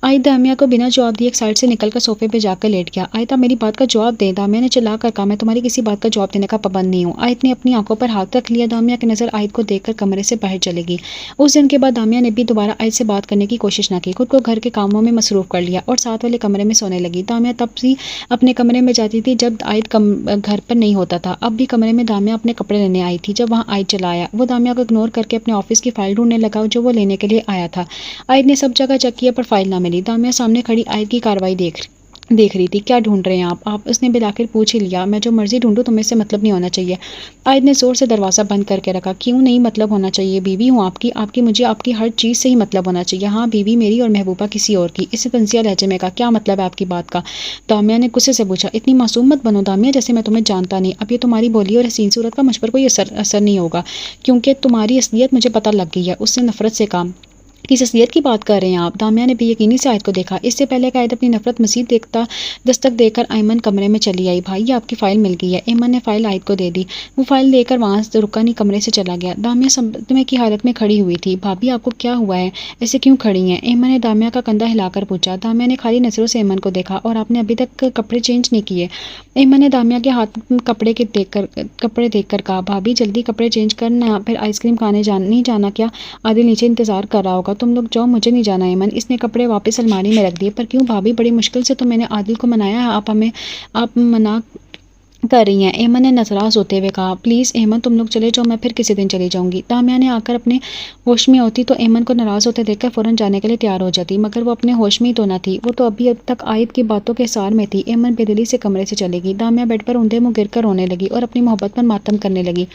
عائد دامیہ کو بنا جواب دیے ایک سائڈ سے نکل کر صوفے پہ جا کر لیٹ گیا۔ عائد آپ میری بات کا جواب دیں، دامیہ نے چلا کر کہا۔ میں تمہاری کسی بات کا جواب دینے کا پابند نہیں ہوں۔ عائد نے اپنی آنکھوں پر ہاتھ رکھ لیا۔ دامیہ کی نظر عائد کو دیکھ کر کمرے سے باہر چلے گی۔ اس دن کے بعد دامیہ نے بھی دوبارہ عائد سے بات کرنے کی کوشش نہ کی، خود کو گھر کے کاموں میں مصروف کر لیا اور ساتھ والے کمرے میں سونے لگی۔ دامیہ تب بھی اپنے کمرے میں جاتی تھی جب عائد گھر پر نہیں ہوتا تھا۔ اب بھی کمرے میں دامیہ اپنے کپڑے لینے آئی تھی جب وہاں عائد چلا آیا۔ وہ دامیہ کو اگنور کر کے اپنے آفس کی فائل ڈھونڈنے لگا جو وہ لینے کے لیے آیا تھا۔ عائد نے سب جگہ چیک کیا پر فائل نہ ملی۔ دامیہ سامنے کھڑی عائد کی کارروائی دیکھ رہی تھی۔ کیا ڈھونڈ رہے ہیں آپ؟ اس نے بالآخر پوچھ ہی لیا۔ میں جو مرضی ڈھونڈوں تمہیں سے مطلب نہیں ہونا چاہیے۔ عائد نے زور سے دروازہ بند کر کے رکھا۔ کیوں نہیں مطلب ہونا چاہیے؟ بیوی ہوں آپ کی مجھے آپ کی ہر چیز سے ہی مطلب ہونا چاہیے۔ ہاں بیوی میری اور محبوبہ کسی اور کی۔ اسے تنزیہ لہجے میں کہا۔ کیا مطلب ہے آپ کی بات کا؟ دامیہ نے غصے سے پوچھا۔ اتنی معصوم مت بنو دامیہ جیسے میں تمہیں جانتا نہیں۔ اب یہ تمہاری بولی اور حسین صورت کا مجھ پر کوئی اثر نہیں ہوگا کیونکہ تمہاری اصلیت مجھے پتہ لگ گئی ہے۔ اس نے نفرت سے کہا۔ کس اصلیت کی بات کر رہے ہیں آپ؟ دامیہ نے بے یقینی سے عائد کو دیکھا۔ اس سے پہلے کہ عائد اپنی نفرت مزید دستک دے کر ایمن کمرے میں چلی آئی۔ بھائی یہ آپ کی فائل مل گئی ہے۔ ایمن نے فائل عائد کو دے دی۔ وہ فائل لے کر وہاں سے رکا نہیں کمرے سے چلا گیا۔ دامیہ صدمے کی حالت میں کھڑی ہوئی تھی۔ بھابی آپ کو کیا ہوا ہے؟ ایسے کیوں کھڑی ہیں؟ ایمن نے دامیہ کا کندھا ہلا کر پوچھا۔ دامیہ نے خالی نظروں سے ایمن کو دیکھا۔ اور آپ نے ابھی تک کپڑے چینج نہیں کیے؟ ایمن نے دامیہ کے ہاتھ کپڑے دیکھ کر کہا۔ بھابی جلدی کپڑے چینج کرنا، پھر آئس کریم کھانے نہیں جانا کیا؟ عادل نیچے انتظار کر رہا ہوگا، تم لوگ جاؤ، مجھے نہیں جانا۔ ایمن اس نے کپڑے واپس الماری میں رکھ دیے۔ پر کیوں بھابی؟ بڑی مشکل سے تو میں نے عادل کو منایا ہے، آپ منع کر رہی ہیں۔ ایمن نے ناراض ہوتے ہوئے کہا۔ پلیز ایمن تم لوگ چلے جاؤ، میں پھر کسی دن چلی جاؤں گی۔ دامیہ نے آ کر اپنے ہوش میں ہوتی تو ایمن کو ناراض ہوتے دیکھ کر فوراً جانے کے لیے تیار ہو جاتی، مگر وہ اپنے ہوش میں ہی تو نہ تھی۔ وہ تو ابھی تک عائد کی باتوں کے سار میں تھی۔ ایمن بے دلی سے کمرے سے چلے گی۔ دامیہ بیڈ پر اوندھے منہ گر کر رونے لگی اور اپنی محبت پر ماتم کرنے لگی۔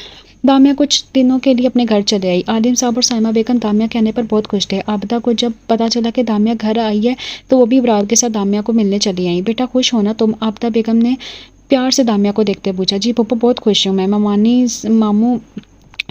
دامیہ کچھ دنوں کے لیے اپنے گھر چلے آئی۔ عالم صاحب اور سائمہ بیگم دامیہ کے آنے پر بہت خوش تھے۔ عابدہ کو جب پتہ چلا کہ دامیہ گھر آئی ہے تو وہ بھی برات کے ساتھ دامیہ کو ملنے چلی آئیں۔ بیٹا خوش ہونا تم؟ عابدہ بیگم نے پیار سے دامیہ کو دیکھتے پوچھا۔ جی پھپھو بہت خوش ہوں میں، ماموں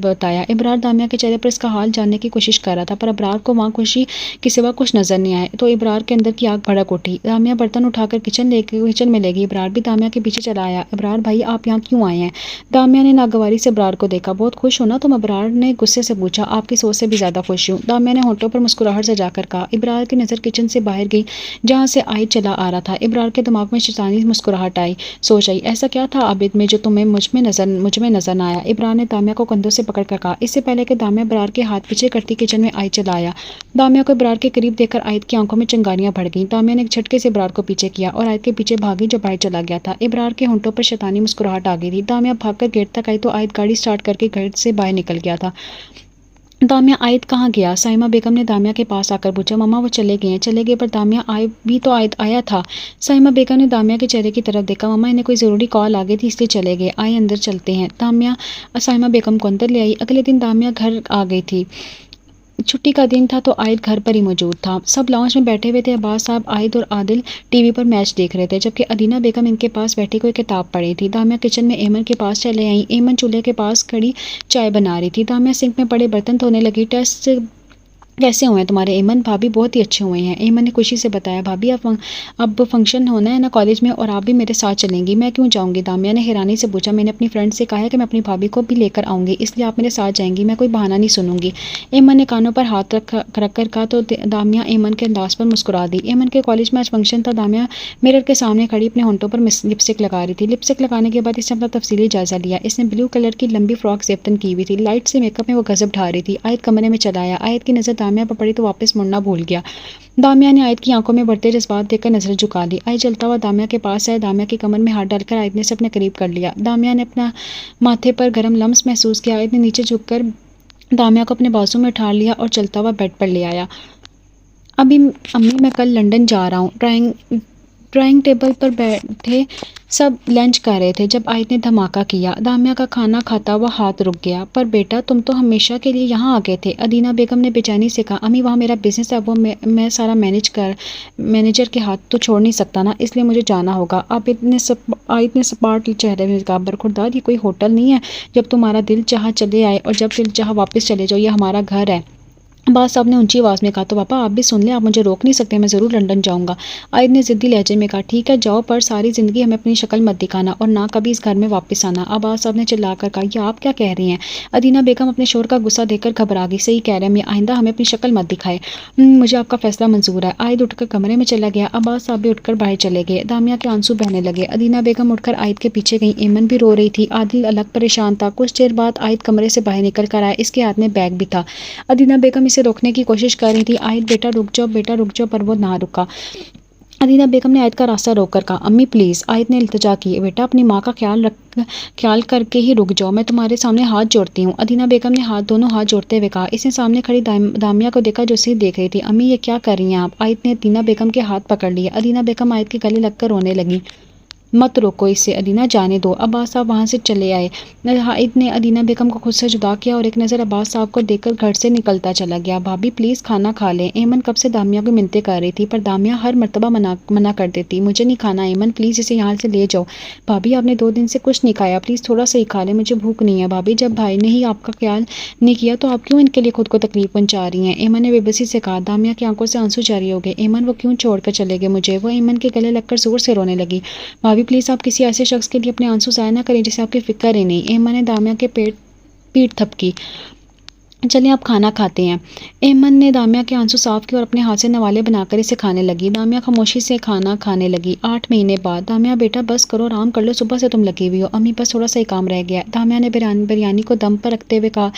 بتایا۔ ابرار دامیہ کے چہرے پر اس کا حال جاننے کی کوشش کر رہا تھا، پر ابرار کو وہاں خوشی کے سوا کچھ نظر نہیں آیا تو ابرار کے اندر کی آگ بھڑک اٹھی۔ دامیہ برتن اٹھا کر کچن میں لے گئی۔ ابرار بھی دامیہ کے پیچھے چلا آیا۔ ابرار بھائی آپ یہاں کیوں آئے ہیں؟ دامیہ نے ناگواری سے ابرار کو دیکھا۔ بہت خوش ہو نا تم؟ ابرار نے غصے سے پوچھا۔ آپ کی سوچ سے بھی زیادہ خوش ہوں، دامیہ نے ہونٹوں پر مسکراہٹ سجا کر کہا۔ ابرار کی نظر کچن سے باہر گئی جہاں سے عائد چلا آ رہا تھا۔ ابرار کے دماغ میں شیطانی مسکراہٹ آئی، سوچ آئی ایسا کیا تھا عابد میں جو تمہیں مجھ میں نظر نہ آیا؟ ابرار نے دامیہ کو کندھوں سے پکڑ کر کہا۔ اس سے پہلے کہ دامیہ ابرار کے ہاتھ پیچھے کرتی کچن میں عائد چلا آیا، دامیہ کو ابرار کے قریب دیکھ کر عائد کی آنکھوں میں چنگاریاں بڑھ گئیں۔ دامیہ نے ایک جھٹکے سے ابرار کو پیچھے کیا اور عائد کے پیچھے بھاگی جو باہر چلا گیا تھا۔ ابرار کے ہونٹوں پر شیطانی مسکراہٹ آ گئی تھی۔ دامیہ بھاگ کر گیٹ تک آئی تو عائد گاڑی سٹارٹ کر کے گیٹ سے باہر نکل گیا تھا۔ دامیہ عائد کہاں گیا؟ سائمہ بیگم نے دامیہ کے پاس آ کر پوچھا۔ مما وہ چلے گئے پر دامیہ بھی تو عائد آیا تھا۔ سائمہ بیگم نے دامیہ کے چہرے کی طرف دیکھا۔ مما انہیں کوئی ضروری کال آ گئی تھی اس لیے چلے گئے، آئے اندر چلتے ہیں۔ دامیہ سائمہ بیگم کو اندر لے آئی۔ اگلے دن دامیہ گھر آ گئی تھی۔ چھٹی کا دن تھا تو عائد گھر پر ہی موجود تھا۔ سب لاؤنج میں بیٹھے ہوئے تھے۔ عباس صاحب، عائد اور عادل ٹی وی پر میچ دیکھ رہے تھے جبکہ ادینہ بیگم ان کے پاس بیٹھی کوئی کتاب پڑھ رہی تھی۔ دامیہ کچن میں ایمن کے پاس چلے آئیں۔ ایمن چولہے کے پاس کھڑی چائے بنا رہی تھی۔ دامیہ سنک میں پڑے برتن دھونے لگی۔ ٹیسٹ کیسے ہوئے ہیں تمہارے ایمن؟ بھابی بہت ہی اچھے ہوئے ہیں، ایمن نے خوشی سے بتایا۔ بھابی اب فنکشن ہونا ہے نا کالج میں اور آپ بھی میرے ساتھ چلیں گی؟ میں کیوں جاؤں گی؟ دامیہ نے حیرانی سے پوچھا۔ میں نے اپنی فرینڈ سے کہا ہے کہ میں اپنی بھابی کو بھی لے کر آؤں گی، اس لیے آپ میرے ساتھ جائیں گی، میں کوئی بہانہ نہیں سنوں گی۔ ایمن نے کانوں پر ہاتھ رکھ کر کہا تو دامیہ ایمن کے انداز پر مسکرا دی۔ ایمن کے کالج میں آج فنکشن تھا۔ دامیہ میرر کے سامنے کھڑی اپنے ہونٹوں پر لپسٹک لگا رہی تھی۔ لپسٹک لگانے کے بعد اس نے اپنا تفصیلی جائزہ لیا۔ اس نے بلیو کلر کی لمبی فراک زیبتن کی ہوئی تھی۔ لائٹ سے میک اپ میں وہ غضب ڈھا رہی تھی۔ عائد کمرے میں چلا آیا۔ عائد کی نظر دامیہ پر پڑی تو واپس مڑنا بھول گیا۔ دامیہ نے عائد کی آنکھوں میں بڑھتے جذبات دیکھ کر نظر جھکا لی۔ عائد چلتا ہوا دامیہ کے پاس آیا۔ دامیہ کی کمر میں ہاتھ ڈال کر عائد نے اسے اپنے قریب کر لیا۔ دامیہ نے اپنا ماتھے پر گرم لمس محسوس کیا۔ عائد نے نیچے جھک کر دامیہ کو اپنے بازو میں اٹھا لیا اور چلتا ہوا بیڈ پر لے آیا۔ امی میں کل لندن جا رہا ہوں۔ ڈرائنگ ٹیبل پر بیٹھے سب لنچ کر رہے تھے جب عائد نے دھماکہ کیا۔ دامیہ کا کھانا کھاتا ہوا ہاتھ رک گیا۔ پر بیٹا تم تو ہمیشہ کے لیے یہاں آ گئے تھے، ادینہ بیگم نے بے چینی سے کہا۔ امی وہاں میرا بزنس ہے، وہ میں سارا مینیجر کے ہاتھ تو چھوڑ نہیں سکتا نا، اس لیے مجھے جانا ہوگا۔ عائد نے سپاٹ چہرے میں کہا۔ برخوردار یہ کوئی ہوٹل نہیں ہے جب تمہارا دل چاہا چلے آئے اور جب دل چاہا واپس چلے جاؤ، یہ ہمارا گھر ہے۔ عباس صاحب نے اونچی آواز میں کہا۔ تو پاپا آپ بھی سن لیں، آپ مجھے روک نہیں سکتے، میں ضرور لندن جاؤں گا۔ عائد نے ضدی لہجے میں کہا۔ ٹھیک ہے جاؤ، پر ساری زندگی ہمیں اپنی شکل مت دکھانا اور نہ کبھی اس گھر میں واپس آنا۔ عباس صاحب نے چلا کر کہا۔ یہ آپ کیا کہہ رہی ہیں؟ ادینہ بیگم اپنے شوہر کا غصہ دیکھ کر گھبرا گئی۔ صحیح کہہ رہے ہیں، آئندہ ہمیں اپنی شکل مت دکھائے۔ مجھے آپ کا فیصلہ منظور ہے۔ عائد اٹھ کر کمرے میں چلا گیا۔ عباس صاحب بھی اٹھ کر باہر چلے گئے۔ دامیہ کے آنسو بہنے لگے۔ ادینہ بیگم اٹھ کر عائد کے پیچھے گئی۔ ایمن بھی رو رہی تھی۔ عادل الگ پریشان تھا۔ کچھ دیر بعد عائد کمرے سے باہر نکل کر آیا۔ اس کے ہاتھ میں بیگ بھی تھا۔ ادینہ بیگم اسے روکنے کی کوشش کر رہی تھی۔ عائد بیٹا رک جاؤ، پر وہ نہ رکا۔ ادینہ بیگم نے عائد کا راستہ روک کر کہا۔ امی پلیز۔ عائد نے التجا کی۔ بیٹا اپنی ماں کا خیال کر کے ہی رک جاؤ، میں تمہارے سامنے ہاتھ جوڑتی ہوں۔ ادینہ بیگم نے دونوں ہاتھ جوڑتے ہوئے کہا۔ اس نے سامنے کھڑی دامیہ کو دیکھا جو اسے دیکھ رہی تھی۔ امی یہ کیا کر رہی ہیں آپ؟ عائد نے ادینہ بیگم کے ہاتھ پکڑ لیے۔ ادینہ بیگم عائد کے گلے لگ کر رونے لگی۔ مت روکو اسے ادینہ، جانے دو۔ عباس صاحب وہاں سے چلے آئے۔ عائد نے ادینہ بیگم کو خود سے جدا کیا اور ایک نظر عباس صاحب کو دیکھ کر گھر سے نکلتا چلا گیا۔ بھابی پلیز کھانا کھا لیں۔ ایمن کب سے دامیہ کو منتیں کر رہی تھی پر دامیہ ہر مرتبہ منع کر دیتی۔ مجھے نہیں کھانا ایمن، پلیز اسے یہاں سے لے جاؤ۔ بھابی آپ نے 2 دن سے کچھ نہیں کھایا، پلیز تھوڑا سا ہی کھا لیں، مجھے بھوک نہیں ہے۔ بھابی جب بھائی نے ہی آپ کا خیال نہیں کیا تو آپ کیوں ان کے لیے خود کو تکلیف پہنچا رہی ہیں؟ ایمن نے بے بسی سے کہا۔ دامیہ کی آنکھوں سے آنسو جاری ہو گئے۔ ایمن وہ کیوں چھوڑ کر چلے گئے مجھے؟ وہ ایمن کے گلے لگ کر زور سے رونے لگی۔ بھابی پلیز آپ کسی ایسے شخص کے لیے اپنے آنسو ضائع نہ کریں جسے آپ کی فکر ہی نہیں۔ ایمن نے دامیہ کے پیٹ تھپکی۔ چلیں آپ کھانا کھاتے ہیں۔ ایمن نے دامیہ کے آنسو صاف کیے اور اپنے ہاتھ سے نوالے بنا کر اسے کھانے لگی۔ دامیہ خاموشی سے کھانا کھانے لگی۔ 8 مہینے بعد۔ دامیہ بیٹا بس کرو، آرام کر لو، صبح سے تم لگی ہوئی ہو۔ امی بس تھوڑا سا ہی کام رہ گیا ہے۔ دامیہ نے بریانی کو دم پر رکھتے ہوئے کہا۔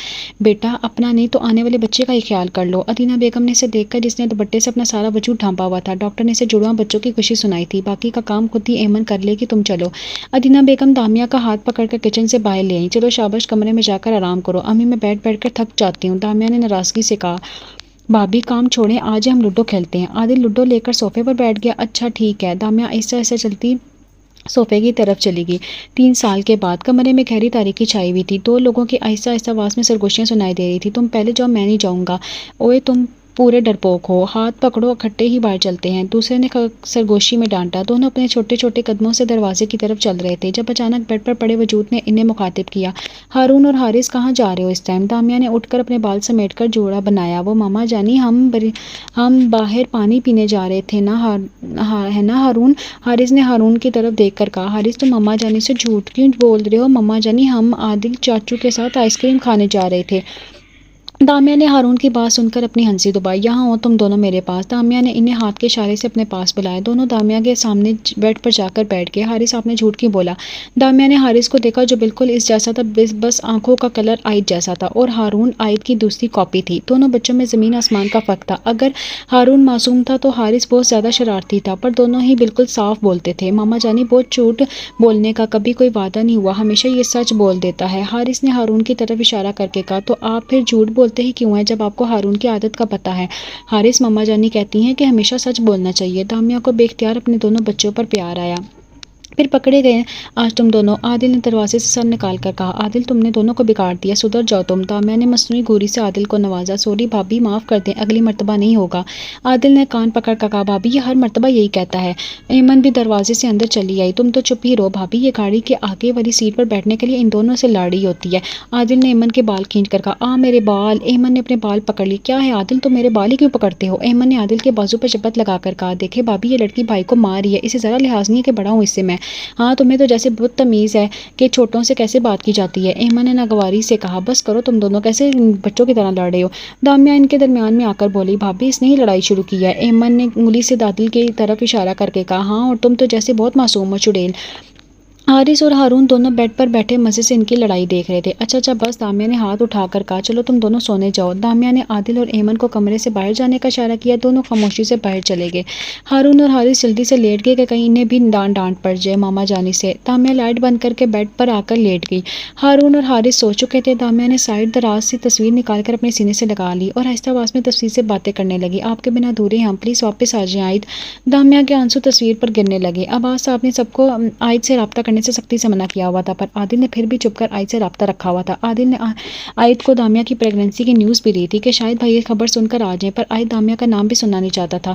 بیٹا اپنا نہیں تو آنے والے بچے کا ہی خیال کر لو۔ ادینہ بیگم نے اسے دیکھ کر، جس نے دوپٹے سے اپنا سارا وجود ڈھانپا ہوا تھا، ڈاکٹر نے اسے جڑواں بچوں کی خوشی سنائی تھی، باقی کا کام خود ہی ایمن کر لے گی، تم چلو۔ ادینہ بیگم دامیہ کا ہاتھ پکڑ کر کچن سے باہر لے آئیں۔ چلو شاباش، کمرے میں جا کر آرام کرو۔ امی میں بیٹھ کر تھک جاتی ہوں، دامیہ نے ناراضگی سے کہا۔ بھابی کام چھوڑیں، آج ہم لوڈو کھیلتے ہیں۔ عادل لوڈو لے کر صوفے پر بیٹھ گیا۔ اچھا ٹھیک ہے۔ دامیہ آہستہ آہستہ چلتی صوفے کی طرف چلی گئی۔ 3 سال کے بعد کمرے میں گہری تاریکی چھائی ہوئی تھی۔ 2 لوگوں کی آہستہ آہستہ آواز میں سرگوشیاں سنائی دے رہی تھی۔ تم پہلے جاؤ، میں نہیں جاؤں گا۔ اوئے تم پورے ڈرپوک ہو، ہاتھ پکڑو اکٹھے ہی باہر چلتے ہیں، دوسرے نے سرگوشی میں ڈانٹا۔ دونوں اپنے چھوٹے چھوٹے قدموں سے دروازے کی طرف چل رہے تھے جب اچانک بیڈ پر پڑے وجود نے انہیں مخاطب کیا۔ ہارون اور حارث کہاں جا رہے ہو اس ٹائم؟ دامیہ نے اٹھ کر اپنے بال سمیٹ کر جوڑا بنایا۔ وہ ماما جانی ہم باہر پانی پینے جا رہے تھے نا، ہے نا ہارون؟ حارث نے ہارون کی طرف دیکھ کر کہا۔ حارث تم ماما جانی سے جھوٹ کیوں بول رہے ہو؟ ماما جانی ہم عادل چاچو کے ساتھ آئس کریم کھانے جا رہے تھے۔ دامیہ نے ہارون کی بات سن کر اپنی ہنسی دبائی۔ یہاں ہو تم دونوں میرے پاس۔ دامیہ نے انہیں ہاتھ کے اشارے سے اپنے پاس بلایا۔ دونوں دامیہ کے سامنے بیڈ پر جا کر بیٹھ گئے۔ حارث آپ نے جھوٹ کیوں بولا؟ دامیہ نے حارث کو دیکھا جو بالکل اس جیسا تھا، بس آنکھوں کا کلر آیت جیسا تھا اور ہارون آیت کی دوسری کاپی تھی۔ دونوں بچوں میں زمین آسمان کا فرق تھا۔ اگر ہارون معصوم تھا تو حارث بہت زیادہ شرارتی تھا، پر دونوں ہی بالکل صاف بولتے تھے۔ ماما جانی بہت جھوٹ بولنے کا کبھی کوئی وعدہ نہیں ہوا، ہمیشہ یہ سچ بول دیتا ہے۔ حارث نے ہارون کی طرف اشارہ کر کے کہا۔ تو آپ پھر جھوٹ بولتے ہی کیوں ہیں جب آپ کو ہارون کی عادت کا پتہ ہے؟ حارث ماما جانی کہتی ہیں کہ ہمیشہ سچ بولنا چاہیے۔ دامیہ کو بے اختیار اپنے دونوں بچوں پر پیار آیا۔ پھر پکڑے گئے آج تم دونوں، عادل نے دروازے سے سر نکال کر کہا۔ عادل تم نے دونوں کو بگاڑ دیا، سدھر جاؤ تم۔ دامیہ نے مصنوعی گوری سے عادل کو نوازا۔ سوری بھابی، معاف کر دیں، اگلی مرتبہ نہیں ہوگا۔ عادل نے کان پکڑ کر کہا۔ بھابی یہ ہر مرتبہ یہی کہتا ہے۔ ایمن بھی دروازے سے اندر چلی آئی۔ تم تو چپ ہی رہو بھابی، یہ گاڑی کے آگے والی سیٹ پر بیٹھنے کے لیے ان دونوں سے لڑائی ہوتی ہے۔ عادل نے ایمن کے بال کھینچ کر کہا۔ میرے بال۔ ایمن نے اپنے بال پکڑ لیے۔ کیا ہے عادل، تم میرے بال ہی کیوں پکڑتے ہو؟ ایمن نے عادل کے بازو پر شپت لگا کر کہا۔ دیکھے بھابی، یہ لڑکی بھائی کو مار رہی ہے، اسے ذرا لحاظ نہیں ہے کہ بڑا ہوں اس سے میں۔ ہاں تمہیں تو جیسے بہت تمیز ہے کہ چھوٹوں سے کیسے بات کی جاتی ہے۔ ایمن نے ناگواری سے کہا۔ بس کرو تم دونوں، کیسے بچوں کی طرح لڑ رہے ہو؟ دامیہ ان کے درمیان میں آ کر بولی۔ بھابی اس نے ہی لڑائی شروع کی ہے۔ ایمن نے انگلی سے عادل کی طرف اشارہ کر کے کہا۔ ہاں اور تم تو جیسے بہت معصوم ہو چڑیل۔ حارث اور ہارون دونوں بیڈ پر بیٹھے مزے سے ان کی لڑائی دیکھ رہے تھے۔ اچھا بس، دامیہ نے ہاتھ اٹھا کر کہا۔ چلو تم دونوں سونے جاؤ۔ دامیہ نے عادل اور ایمن کو کمرے سے باہر جانے کا اشارہ کیا۔ دونوں خاموشی سے باہر چلے گئے۔ ہارون اور حارث جلدی سے لیٹ گئے کہ کہیں انہیں بھی ڈانٹ پڑ جائے ماما جانی سے۔ دامیہ لائٹ بند کر کے بیڈ پر آ کر لیٹ گئی۔ ہارون اور حارث سو چکے تھے۔ دامیہ نے سائیڈ دراز سے تصویر نکال کر اپنے سینے سے لگا لی اور آہستہ آواز میں تصویر سے باتیں کرنے لگی۔ آپ کے بنا ادھورے ہیں ہم، پلیز واپس آ جائیں عائد۔ دامیہ کے آنسو تصویر پر گرنے لگے۔ عباس صاحب نے سب کو عائد سے رابطہ کرنے سے سختی سے منع کیا ہوا تھا، پر عادل نے پھر بھی چپ کر عائد سے رابطہ رکھا ہوا تھا۔ عادل نے عائد کو دامیہ کی پریگننسی کی نیوز بھی دی تھی کہ شاید بھائی خبر سن کر آ جائیں، پر عائد دامیہ کا نام بھی سننا نہیں چاہتا تھا۔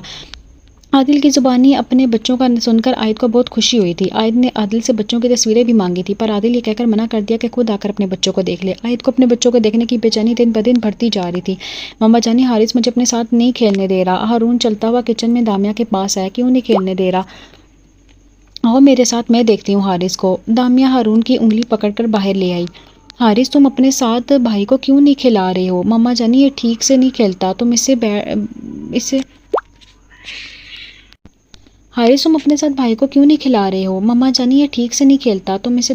عادل کی زبانی اپنے بچوں کا سن کر عائد کو بہت خوشی ہوئی تھی۔ عائد نے عادل سے بچوں کی تصویریں بھی مانگی تھی، پر عادل یہ کہہ کر منع کر دیا کہ خود آ کر اپنے بچوں کو دیکھ لے۔ عائد کو اپنے بچوں کو دیکھنے کی بے چینی دن بدن بڑھتی جا رہی تھی۔ ماما جانی حارث مجھے اپنے ساتھ نہیں کھیلنے دے رہا۔ ہارون چلتا ہوا کچن میں دامیہ کے پاس آیا۔ کیوں نہیں کھیلنے دے رہا؟ آؤ میرے ساتھ، میں دیکھتی ہوں حارث کو۔ دامیہ ہارون کی انگلی پکڑ کر باہر لے آئی۔ حارث تم اپنے ساتھ بھائی کو کیوں نہیں کھلا رہے ہو؟ ماما جانی یہ ٹھیک سے نہیں کھیلتا، تم اسے حارث تم اپنے ساتھ بھائی کو کیوں نہیں کھلا رہے ہو؟ ماما جانی یہ ٹھیک سے نہیں کھیلتا، تم اسے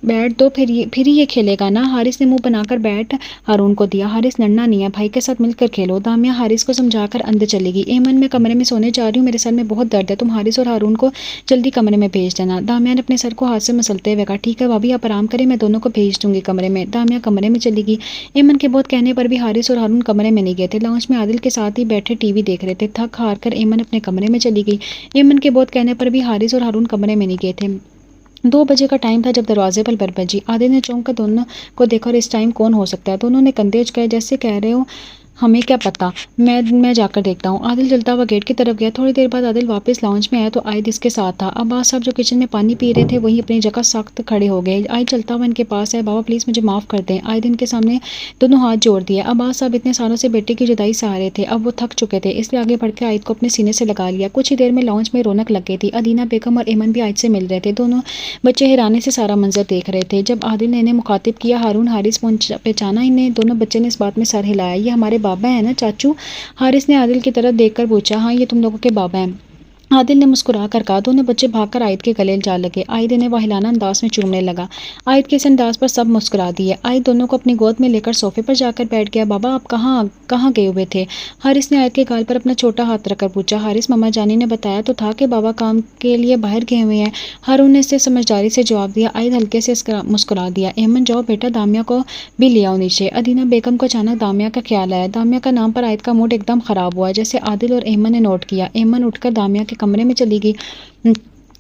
بیٹ دو، پھر ہی یہ کھیلے گا نا۔ حارث نے منہ بنا کر بیٹ ہارون کو دیا۔ حارث لڑنا نہیں ہے، بھائی کے ساتھ مل کر کھیلو۔ دامیہ حارث کو سمجھا کر اندر چلی گئی۔ ایمن میں کمرے میں سونے جا رہی ہوں، میرے سر میں بہت درد ہے، تم حارث اور ہارون کو جلدی کمرے میں بھیج دینا۔ دامیہ نے اپنے سر کو ہاتھ سے مسلتے ہوئے کہا۔ ٹھیک ہے بھابی، آپ آرام کریں، میں دونوں کو بھیج دوں گی کمرے میں۔ دامیہ کمرے میں چلی گئی۔ ایمن کے بہت کہنے پر بھی حارث اور ہارون کمرے میں نہیں گئے تھے، لاؤنج میں عادل کے ساتھ ہی بیٹھے ٹی وی دیکھ رہے تھے۔ تھک ہار کر ایمن اپنے کمرے میں چلی گئی۔ ایمن کے بہت کہنے پر بھی حارث اور ہارون کمرے میں نہیں گئے تھے۔ 2 بجے کا ٹائم تھا جب دروازے پر بل بجی۔ عادل نے چونک کر دونوں کو دیکھا اور اس ٹائم کون ہو سکتا ہے؟ دونوں نے کندھے اچکائے جیسے کہہ رہے ہو ہمیں کیا پتا، میں جا کر دیکھتا ہوں۔ عادل چلتا ہوا گیٹ کی طرف گیا۔ تھوڑی دیر بعد عادل واپس لاؤنج میں آیا تو عائد اس کے ساتھ تھا۔ عباس صاحب جو کچن میں پانی پی رہے تھے وہیں اپنی جگہ سخت کھڑے ہو گئے۔ عائد چلتا ہوا ان کے پاس ہے۔ بابا پلیز مجھے معاف کر دیں۔ عائد ان کے سامنے دونوں ہاتھ جوڑ دیے۔ عباس صاحب اتنے سالوں سے بیٹے کی جدائی سہ رہے تھے، اب وہ تھک چکے تھے، اس لیے آگے بڑھ کے عائد کو اپنے سینے سے لگا لیا۔ کچھ ہی دیر میں لاؤنج میں رونق لگ گئی تھی۔ ادینہ بیگم اور ایمن بھی عائد سے مل رہے تھے۔ دونوں بچے حیرانی سے سارا منظر دیکھ رہے تھے۔ جب عادل نے انہیں مخاطب کیا، ہارون حارث پہچانا انہیں؟ دونوں بچے نے اس بات میں سر ہلایا۔ یہ ہمارے بابا ہیں نا چاچو؟ حارث نے عادل کی طرف دیکھ کر پوچھا۔ ہاں یہ تم لوگوں کے بابا ہیں، عادل نے مسکرا کر کہا۔ دونوں بچے بھاگ کر عائد کے گلے جا لگے۔ عائد انہیں واہلانہ انداز میں چومنے لگا۔ عائد کے اس انداز پر سب مسکرا دیے۔ عائد دونوں کو اپنی گود میں لے کر صوفے پر جا کر بیٹھ گیا۔ بابا آپ کہاں گئے ہوئے تھے؟ حارث نے عائد کے گال پر اپنا چھوٹا ہاتھ رکھ کر پوچھا۔ حارث ماما جانی نے بتایا تو تھا کہ بابا کام کے لیے باہر گئے ہوئے ہیں، ہارون نے اسے سمجھداری سے جواب دیا۔ عائد ہلکے سے مسکرا دیا۔ ایمن جاؤ بیٹا، دامیہ کو بھی لے آؤ نیچے۔ ادینہ بیگم کو اچانک دامیہ کا خیال آیا۔ دامیہ کا نام پر عائد کا موڈ ایک دم خراب ہوا، جیسے عادل اور ایمن نے نوٹ کیا۔ ایمن اٹھ کر دامیہ کے کمرے میں چلی گئی۔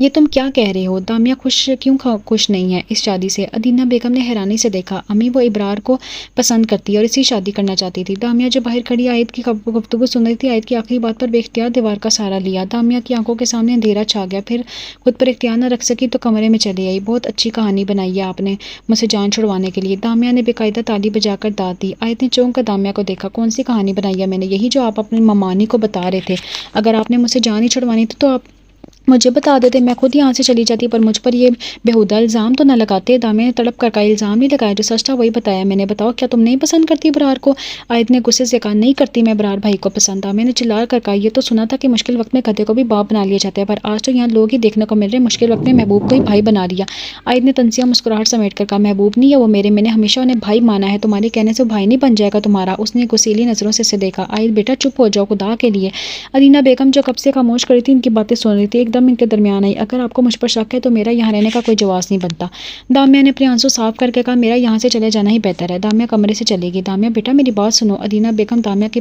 یہ تم کیا کہہ رہے ہو؟ دامیہ خوش نہیں ہے اس شادی سے؟ ادینہ بیگم نے حیرانی سے دیکھا۔ امی وہ ابرار کو پسند کرتی ہے اور اسی شادی کرنا چاہتی تھی۔ دامیہ جو باہر کھڑی آیت کی گفتگو سن رہی تھی، آیت کی آخری بات پر بے اختیار دیوار کا سہارا لیا۔ دامیہ کی آنکھوں کے سامنے اندھیرا چھا گیا، پھر خود پر اختیار نہ رکھ سکی تو کمرے میں چلی آئی۔ بہت اچھی کہانی بنائی ہے آپ نے مجھ سے جان چھڑوانے کے لیے، دامیہ نے باقاعدہ تالی بجا کر داد دی۔ آیت نے چونک کر دامیہ کو دیکھا۔ کون سی کہانی بنائی ہے میں نے؟ یہی جو آپ اپنی ممانی کو بتا رہے تھے۔ اگر آپ نے مجھ سے جان ہی چھڑوانی تھی تو آپ مجھے بتا دیتے، میں خود یہاں سے چلی جاتی، پر مجھ پر یہ بےہودہ الزام تو نہ لگاتے۔ دامیہ نے تڑپ کر کہا، الزام نہیں لگایا، جو سچ تھا وہی بتایا میں نے۔ بتاؤ، کیا تم نہیں پسند کرتی ابرار کو؟ آیت نے غصے سے کہا، نہیں کرتی میں ابرار بھائی کو پسند۔ دامیہ نے چلا کر کہا، یہ تو سنا تھا کہ مشکل وقت میں گدھے کو بھی باپ بنا لیا جاتا ہے، پر آج تو یہاں لوگ ہی دیکھنے کو مل رہے مشکل وقت میں محبوب کو ہی بھائی بنا لیا۔ آیت نے تنزیہ مسکراہٹ سمیٹ کر کہا، محبوب نہیں ہے وہ میرے، میں نے ہمیشہ انہیں بھائی مانا ہے، تمہارے کہنے سے وہ بھائی نہیں بن جائے گا تمہارا۔ اس نے غصیلی نظروں سے اسے دیکھا۔ آیت بیٹا چپ ہو جاؤ خدا کے لیے۔ ادینہ بیگم جو کب سے خاموش کھڑی تھی ان کی باتیں سن رہی تھی، ایک دم ان کے درمیان آئی، اگر آپ کو مجھ پر شک ہے تو میرا یہاں رہنے کا کوئی جواز نہیں بنتا۔ دامیہ نے اپنے آنسو صاف کر کے کہا، میرا یہاں سے چلے جانا ہی بہتر ہے۔ دامیہ کمرے سے چلی گئی۔ دامیہ بیٹا میری بات سنو۔ ادینہ بیگم دامیہ کے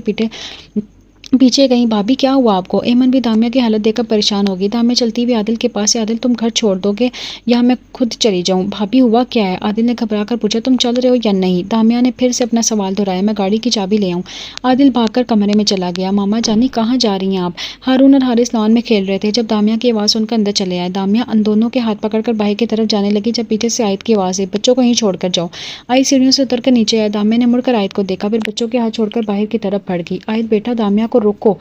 پیچھے گئی۔ بھابی کیا ہوا آپ کو؟ ایمن بھی دامیہ کی حالت دیکھ کر پریشان ہوگی۔ دامیہ چلتی ہوئی عادل کے پاس سے، عادل تم گھر چھوڑ دو گے یا میں خود چلی جاؤں؟ بھابی ہوا کیا ہے؟ عادل نے گھبرا کر پوچھا، تم چل رہے ہو یا نہیں؟ دامیہ نے پھر سے اپنا سوال دہرایا، میں گاڑی کی چابی لے آؤں؟ عادل بھاگ کر کمرے میں چلا گیا۔ ماما جانی کہاں جا رہی ہیں آپ؟ ہارون اور حارث لان میں کھیل رہے تھے جب دامیہ کی آواز سن کر اندر چلے آئے۔ دامیہ ان دونوں کے ہاتھ پکڑ کر باہر کی طرف جانے لگی جب پیچھے سے آیت کی آواز آئی، بچوں کو یہیں چھوڑ کر جاؤ۔ آیت سیڑھیوں سے اتر کر نیچے آیا۔ دامیہ نے مڑ کر آیت کو دیکھا، پھر بچوں کے ہاتھ چھوڑ کر باہر کی طرف بڑھ گئی۔ آیت بیٹا دامیہ کو روکو۔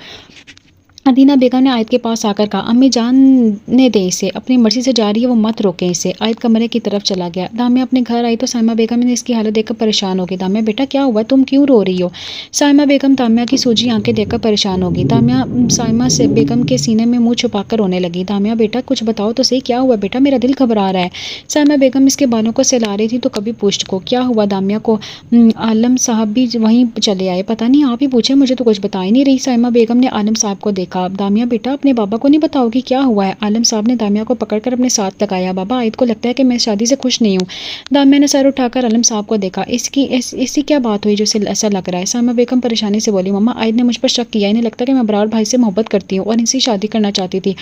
ادینہ بیگم نے آیت کے پاس آ کر کہا، امی جاننے دیں اسے، اپنی مرضی سے جا رہی ہے وہ، مت روکیں اسے۔ آیت کمرے کی طرف چلا گیا۔ دامیہ اپنے گھر آئی تو سائمہ بیگم نے اس کی حالت دیکھ کر پریشان ہوگی۔ دامیہ بیٹا کیا ہوا، تم کیوں رو رہی ہو؟ سائمہ بیگم دامیہ کی سوجی آنکھیں دیکھ کر پریشان ہوگی۔ دامیہ سائمہ سے بیگم کے سینے میں منہ چھپا کر رونے لگی۔ دامیہ بیٹا کچھ بتاؤ تو صحیح، کیا ہوا بیٹا، میرا دل گھبرا رہا ہے۔ سائمہ بیگم اس کے بالوں کو سہلا رہی تھی تو کبھی پوچھت کو کیا ہوا دامیہ کو؟ عالم صاحب بھی وہیں چلے آئے، پتہ نہیں آپ ہی پوچھیں، مجھے تو کچھ بتا ہی نہیں رہی۔ سائمہ بیگم نے عالم صاحب کو دیکھا۔ دامیہ بیٹا اپنے بابا کو نہیں بتاؤ گی کیا ہوا ہے؟ عالم صاحب نے دامیہ کو پکڑ کر اپنے ساتھ لگایا۔ بابا آیت کو لگتا ہے کہ میں شادی سے خوش نہیں ہوں۔ دامیہ نے سر اٹھا کر عالم صاحب کو دیکھا۔ ایسی کیا بات ہوئی جو اسے ایسا لگ رہا ہے؟ سائمہ بیگم پریشانی سے بولی، مما آیت نے مجھ پر شک کیا، انہیں لگتا ہے کہ میں ابرار بھائی سے محبت کرتی ہوں اور ان سے شادی کرنا چاہتی تھی۔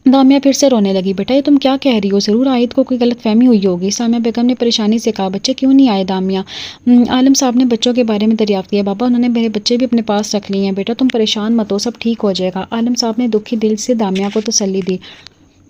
دامیہ پھر سے رونے لگی۔ بیٹا یہ تم کیا کہہ رہی ہو؟ ضرور آیت کو کوئی غلط فہمی ہوئی ہوگی۔ سائمہ بیگم نے پریشانی سے کہا، بچے کیوں نہیں آئے دامیہ؟ عالم صاحب نے بچوں کے بارے میں دریافت کیا۔ بابا انہوں نے میرے بچے بھی اپنے پاس رکھ لیے ہیں۔ بیٹا تم پریشان مت ہو، سب ٹھیک ہو جائے گا۔ عالم صاحب نے دکھی دل سے دامیہ کو تسلی دی۔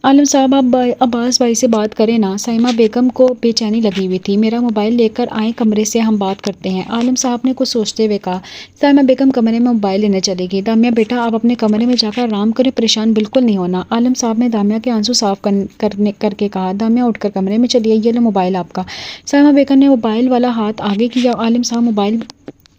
عالم صاحب آپ عباس بھائی سے بات کریں نا۔ سائمہ بیگم کو بے چینی لگی ہوئی تھی۔ میرا موبائل لے کر آئیں کمرے سے، ہم بات کرتے ہیں، عالم صاحب نے کچھ سوچتے ہوئے کہا۔ سائمہ بیگم کمرے میں موبائل لینے چلی گئی۔ دامیہ بیٹا آپ اپنے کمرے میں جا کر آرام کریں، پریشان بالکل نہیں ہونا، عالم صاحب نے دامیہ کے آنسو صاف کر کے کہا۔ دامیہ اٹھ کر کمرے میں چلی آئی، یہ لو موبائل آپ کا۔ سائمہ بیگم نے موبائل والا ہاتھ آگے کیا، عالم صاحب موبائل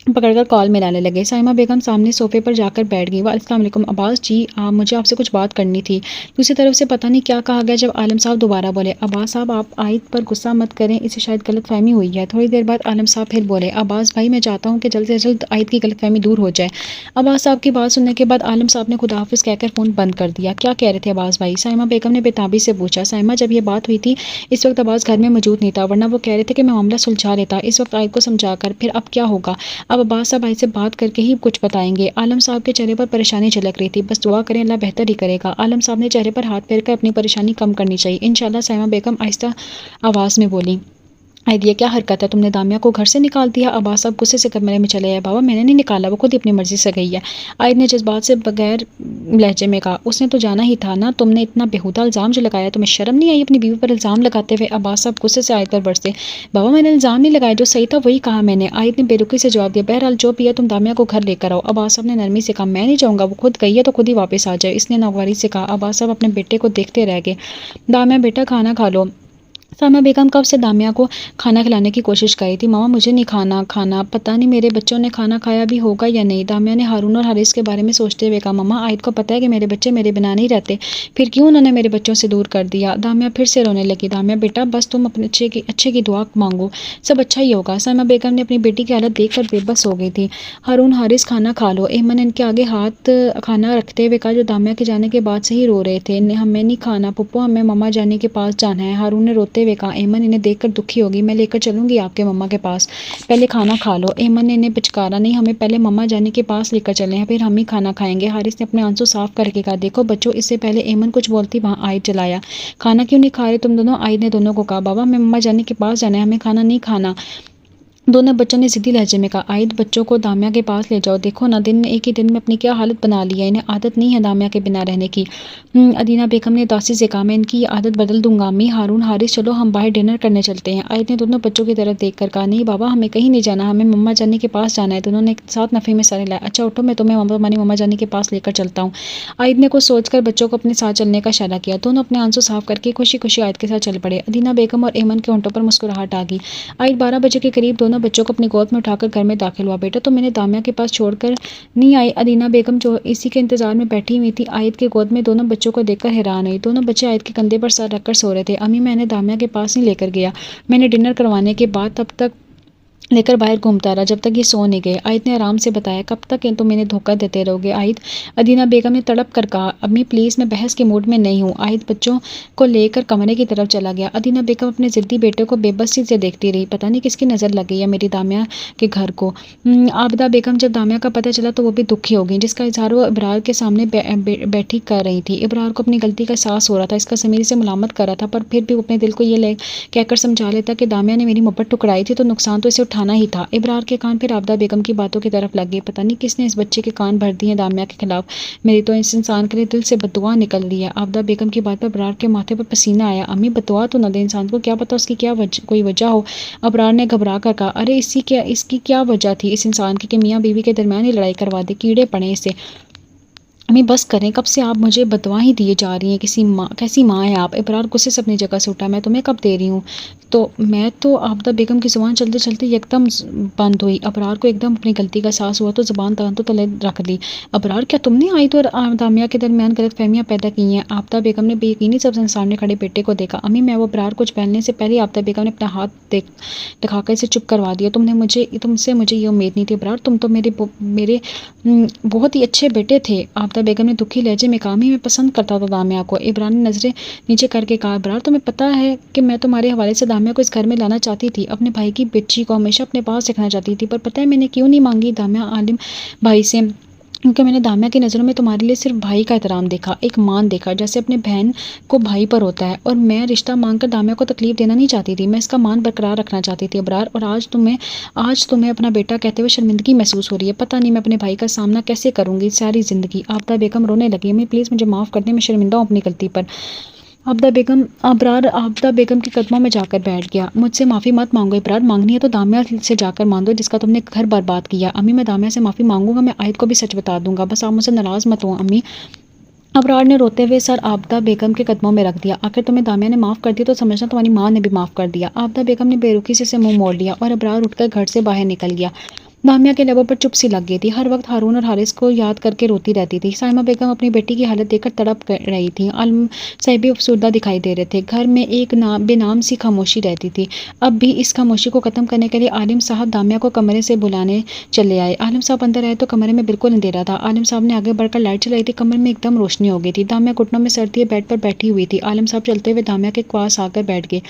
پکڑ کر کال ملانے لگے۔ سائمہ بیگم سامنے صوفے پر جا کر بیٹھ گئی۔ السلام علیکم عباس جی، مجھے آپ سے کچھ بات کرنی تھی۔ دوسری طرف سے پتہ نہیں کیا کہا گیا جب عالم صاحب دوبارہ بولے، عباس صاحب آپ آیت پر غصہ مت کریں، اسے شاید غلط فہمی ہوئی ہے۔ تھوڑی دیر بعد عالم صاحب پھر بولے، عباس بھائی میں چاہتا ہوں کہ جلد سے جلد آیت کی غلط فہمی دور ہو جائے۔ عباس صاحب کی بات سننے کے بعد عالم صاحب نے خدا حافظ کہہ کر فون بند کر دیا۔ کیا کہہ رہے تھے عباس بھائی؟ سائمہ بیگم نے بےتابی سے پوچھا۔ سائمہ جب یہ بات ہوئی تھی اس وقت عباس گھر میں موجود نہیں تھا، ورنہ وہ کہہ رہے تھے کہ میں معاملہ سلجھا لیتا اس وقت آیت کو سمجھا کر، پھر اب کیا ہوگا؟ اب عباس صاحب آیت سے بات کر کے ہی کچھ بتائیں گے۔ عالم صاحب کے چہرے پر پریشانی جھلک رہی تھی۔ بس دعا کریں اللہ بہتر ہی کرے گا۔ عالم صاحب نے چہرے پر ہاتھ پھیر کر اپنی پریشانی کم کرنی چاہیے انشاءاللہ۔ سائمہ بیگم آہستہ آواز میں بولی، آیت یہ کیا حرکت ہے، تم نے دامیہ کو گھر سے نکال دیا؟ عباس صاحب غصے سے کمرے میں چلے آئے۔ بابا میں نے نہیں نکالا، وہ خود ہی اپنی مرضی سے گئی ہے، آیت نے جذبات سے بغیر لہجے میں کہا۔ اس نے تو جانا ہی تھا نا، تم نے اتنا بےہودہ الزام جو لگایا، تمہیں شرم نہیں آئی اپنی بیوی پر الزام لگاتے ہوئے؟ عباس صاحب غصے سے آیت پر برسے۔ بابا میں نے الزام نہیں لگایا، جو صحیح تھا وہی کہا میں نے، آیت نے بے رخی سے جواب دیا۔ بہرحال جو بھی ہے تم دامیہ کو گھر لے کر آؤ۔ عباس صاحب نے نرمی سے کہا، میں نہیں جاؤں گا، وہ خود گئی ہے تو خود ہی واپس آ جائے، اس نے ناگواری سے کہا۔ عباس صاحب اپنے بیٹے کو دیکھتے رہ گئے۔ دامیہ بیٹا کھانا کھا لو۔ سائمہ بیگم کب سے دامیہ کو کھانا کھلانے کی کوشش کر رہی تھی۔ ماما مجھے نہیں کھانا پتہ نہیں میرے بچوں نے کھانا کھایا بھی ہوگا یا نہیں۔ دامیہ نے ہارون اور حارث کے بارے میں سوچتے ہوئے کہا، ماما آیت کو پتہ ہے کہ میرے بچے میرے بنا نہیں رہتے، پھر کیوں انہوں نے میرے بچوں سے دور کر دیا؟ دامیہ پھر سے رونے لگی۔ دامیہ بیٹا بس تم اپنے اچھے کی دعا مانگو، سب اچھا ہی ہوگا۔ سائمہ بیگم نے اپنی بیٹی کی حالت دیکھ کر بے بس ہو گئی تھی۔ ہارون حارث کھانا کھا لو، ایمن ان کے آگے ہاتھ کھانا رکھتے ہوئے کہا، جو دامیہ کے جانے کے بعد سے ہی رو رہے تھے، ہمیں نہیں کھانا پھپھو، ہمیں ماما جانی کے پاس جانا ہے۔ ہارون نے روتے روتے ہوئے کہا ایمن انہیں دیکھ کر دکھی ہوگی، میں لے کر چلوں گی آپ کے مما کے پاس، پہلے کھانا کھا لو۔ ایمن نے انہیں پچکارا نہیں، ہمیں پہلے مما جانی کے پاس لے کر چلے ہیں، پھر ہم ہی کھانا کھائیں گے۔ حارث نے اپنے آنسو صاف کر کے کہا دیکھو بچوں، اس سے پہلے ایمن کچھ بولتی وہاں عائد چلایا، کھانا کیوں نہیں کھا رہے تم دونوں؟ عائد نے دونوں کو کہا بابا ہمیں مما جانی کے پاس جانا ہے، ہمیں کھانا نہیں کھانا۔ دونوں بچوں نے ضدی لہجے میں کہا عائد بچوں کو دامیا کے پاس لے جاؤ، دیکھو نا ایک ہی دن میں اپنی کیا حالت بنا لی ہے، انہیں عادت نہیں ہے دامیا کے بنا رہنے کی۔ ادینہ بیگم نے اداسی سے کہا میں ان کی یہ عادت بدل دوں گا امی۔ ہارون حارث چلو ہم باہر ڈنر کرنے چلتے ہیں۔ عائد نے دونوں بچوں کی طرف دیکھ کر کہا نہیں بابا ہمیں کہیں نہیں جانا، ہمیں مما جانی کے پاس جانا ہے۔ دونوں نے ایک ساتھ نفی میں سر ہلایا۔ اچھا اٹھو میں تمہیں تمہاری مما جانی کے پاس لے کر چلتا ہوں۔ عائد نے کچھ سوچ کر بچوں کو اپنے ساتھ چلنے کا اشارہ کیا، دونوں اپنے آنسو صاف کر کے خوشی خوشی عائد کے ساتھ چل پڑے۔ ادینہ بیگم اور ایمن کے ہونٹوں پر مسکراہٹ آ گئی۔ عائد 12 بجے کے قریب دونوں بچوں کو اپنی گود میں اٹھا کر گھر میں داخل ہوا۔ بیٹا تم انہیں دامیا کے پاس چھوڑ کر نہیں آئی؟ ادینہ بیگم جو اسی کے انتظار میں بیٹھی ہوئی تھی عائد کے گود میں دونوں بچوں کو دیکھ کر حیران ہوئی۔ دونوں بچے عائد کے کندھے پر سر رکھ کر سو رہے تھے۔ امی میں انہیں دامیا کے پاس نہیں لے کر گیا، میں نے ڈنر کروانے کے بعد تب تک لے کر باہر گھومتا رہا جب تک یہ سو نہیں گئے۔ عائد نے آرام سے بتایا کب تک تم انہیں دھوکہ دیتے رہو گے عائد؟ ادینہ بیگم نے تڑپ کر کہا امی پلیز میں بحث کے موڈ میں نہیں ہوں۔ عائد بچوں کو لے کر کمرے کی طرف چلا گیا۔ ادینہ بیگم اپنے ضدی بیٹے کو بے بسی سے دیکھتی رہی، پتہ نہیں کس کی نظر لگ گئی ہے میری دامیا کے گھر کو۔ عابدہ بیگم جب دامیا کا پتہ چلا تو وہ بھی دکھی ہو گئی، جس کا اظہار وہ ابرار کے سامنے بیٹھی کر رہی تھی۔ ابرار کو اپنی غلطی کا احساس ہو رہا تھا، اس کا سمیر سے ملامت کر رہا تھا، پر پھر بھی وہ اپنے دل کو یہ کہہ کر سمجھا لیتا کہ دامیا نے میری محبت ٹکرائی تھی تو نقصان تو اسے اٹھانا ہی تھا۔ ابرار کے کان پھر عابدہ بیگم کی باتوں کی طرف لگ گئے، پتہ نہیں کس نے اس بچے کے کان بھر دیے دامیا کے خلاف، میری تو اس انسان کے لیے دل سے بد دعا نکل رہی ہے۔ عابدہ بیگم کی بات پر ابرار کے ماتھے پر پسینہ آیا۔ امی بد دعا تو نہ دے انسان کو، کیا پتہ اس کی کیا کوئی وجہ ہو۔ ابرار نے گھبرا کر کہا ارے اس کی کیا وجہ تھی اس انسان کی کہ میاں بیوی کے درمیان ہی لڑائی کروا دے، کیڑے پڑے اسے۔ امی بس کریں، کب سے آپ مجھے بددعائیں دیے جا رہی ہیں، کیسی ماں ہے آپ؟ ابرار غصے سے اپنی جگہ سے اٹھا، میں تمہیں کب دے رہی ہوں تو عابدہ بیگم کی زبان چلتے چلتے یکدم بند ہوئی۔ ابرار کو ایک دم اپنی غلطی کا احساس ہوا تو زبان تو تلے رکھ لی۔ ابرار کیا تم نے عائد اور دامیا کے درمیان غلط فہمیاں پیدا کی ہیں؟ عابدہ بیگم نے بے یقینی سے اپنے سامنے کھڑے بیٹے کو دیکھا۔ امی میں وہ ابرار کچھ پہننے سے پہلے عابدہ بیگم نے اپنا ہاتھ دکھا کر اسے چپ کروا دیا۔ تم سے مجھے یہ امید نہیں تھی ابرار، تم تو میرے بہت ہی اچھے بیٹے تھے۔ عابدہ بیگم نے دکھی لہجے میں کہا میں پسند کرتا تھا دامیا کو۔ ابرار نے نظریں نیچے کر کے کہا ابرار تمہیں پتہ ہے کہ میں تمہارے حوالے سے دامیا کو اس گھر میں لانا چاہتی تھی، اپنے بھائی کی بچی کو ہمیشہ اپنے پاس رکھنا چاہتی تھی، پر پتہ ہے میں نے کیوں نہیں مانگی دامیا عالم بھائی سے؟ کیونکہ میں نے دامیا کی نظروں میں تمہارے لیے صرف بھائی کا احترام دیکھا، ایک مان دیکھا جیسے اپنے بہن کو بھائی پر ہوتا ہے، اور میں رشتہ مانگ کر دامیا کو تکلیف دینا نہیں چاہتی تھی، میں اس کا مان برقرار رکھنا چاہتی تھی ابرار۔ اور آج تمہیں اپنا بیٹا کہتے ہوئے شرمندگی محسوس ہو رہی ہے، پتہ نہیں میں اپنے بھائی کا سامنا کیسے کروں گی ساری زندگی۔ عابدہ بیگم رونے لگی، امی پلیز مجھے معاف کر دیں، میں شرمندہ ہوں اپنی غلطی پر۔ ابرار عابدہ بیگم کے قدموں میں جا کر بیٹھ گیا۔ مجھ سے معافی مت مانگو ابرار، مانگنی ہے تو دامیا سے جا کر مانگو جس کا تم نے گھر برباد کیا۔ امی میں دامیا سے معافی مانگوں گا، میں عائد کو بھی سچ بتا دوں گا، بس آپ مجھ سے ناراض مت ہوں امی۔ ابرار نے روتے ہوئے سر عابدہ بیگم کے قدموں میں رکھ دیا، آخر تمہیں دامیا نے معاف کر دیا تو سمجھنا تمہاری ماں نے بھی معاف کر دیا۔ عابدہ بیگم نے بے رخی سے منہ موڑ لیا اور ابرار اٹھ کر گھر سے باہر نکل گیا۔ دامیا کے لبوں پر چپ سی لگ گئی تھی، ہر وقت ہارون اور حارث کو یاد کر کے روتی رہتی تھی۔ سائمہ بیگم اپنی بیٹی کی حالت دیکھ کر تڑپ رہی تھی، عالم صاحب بھی افسردہ دکھائی دے رہے تھے، گھر میں ایک بے نام سی خاموشی رہتی تھی۔ اب بھی اس خاموشی کو ختم کرنے کے لیے عالم صاحب دامیا کو کمرے سے بلانے چلے آئے۔ عالم صاحب اندر آئے تو کمرے میں بالکل اندھیرا تھا۔ عالم صاحب نے آگے بڑھ کر لائٹ جلائی تھی، کمرے میں ایک دم روشنی ہو گئی تھی۔ دامیا گھٹنوں میں سر دیے بیڈ پر بیٹھی ہوئی تھی۔ عالم صاحب چلتے ہوئے دامیا کے پاس آ کر بیٹھ گئے۔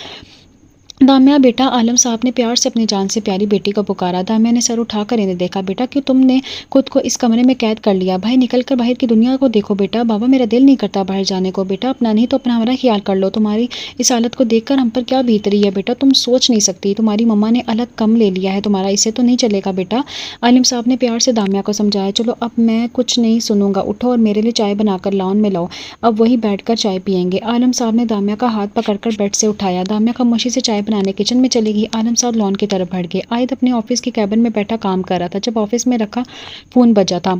دامیا بیٹا، عالم صاحب نے پیار سے اپنی جان سے پیاری بیٹی کو پکارا۔ دامیا نے سر اٹھا کر انہیں دیکھا۔ بیٹا کیوں تم نے خود کو اس کمرے میں قید کر لیا؟ بھائی نکل کر باہر کی دنیا کو دیکھو بیٹا۔ بابا میرا دل نہیں کرتا باہر جانے کو۔ بیٹا اپنا نہیں تو اپنا ہمارا خیال کر لو، تمہاری اس حالت کو دیکھ کر ہم پر کیا بیت رہی ہے بیٹا، تم سوچ نہیں سکتی، تمہاری مما نے الگ کم لے لیا ہے تمہارا، اسے تو نہیں چلے گا بیٹا۔ عالم صاحب نے پیار سے دامیا کو سمجھایا۔ چلو اب میں کچھ نہیں سنوں گا، اٹھو اور میرے لیے چائے بنا کر لاؤن میں لاؤ، اب وہی بیٹھ کر چائے پیئیں گے۔ عالم صاحب نے دامیا کا ہاتھ پکڑ کر بیڈ سے اٹھایا۔ دامیا خاموشی سے چائے بنانے کچن میں چلی گئی۔ عالم صاحب لان کی طرف بڑھ گئے۔ عائد اپنے آفس کے کیبن میں بیٹھا کام کر رہا تھا، جب آفس میں رکھا فون بجا تھا۔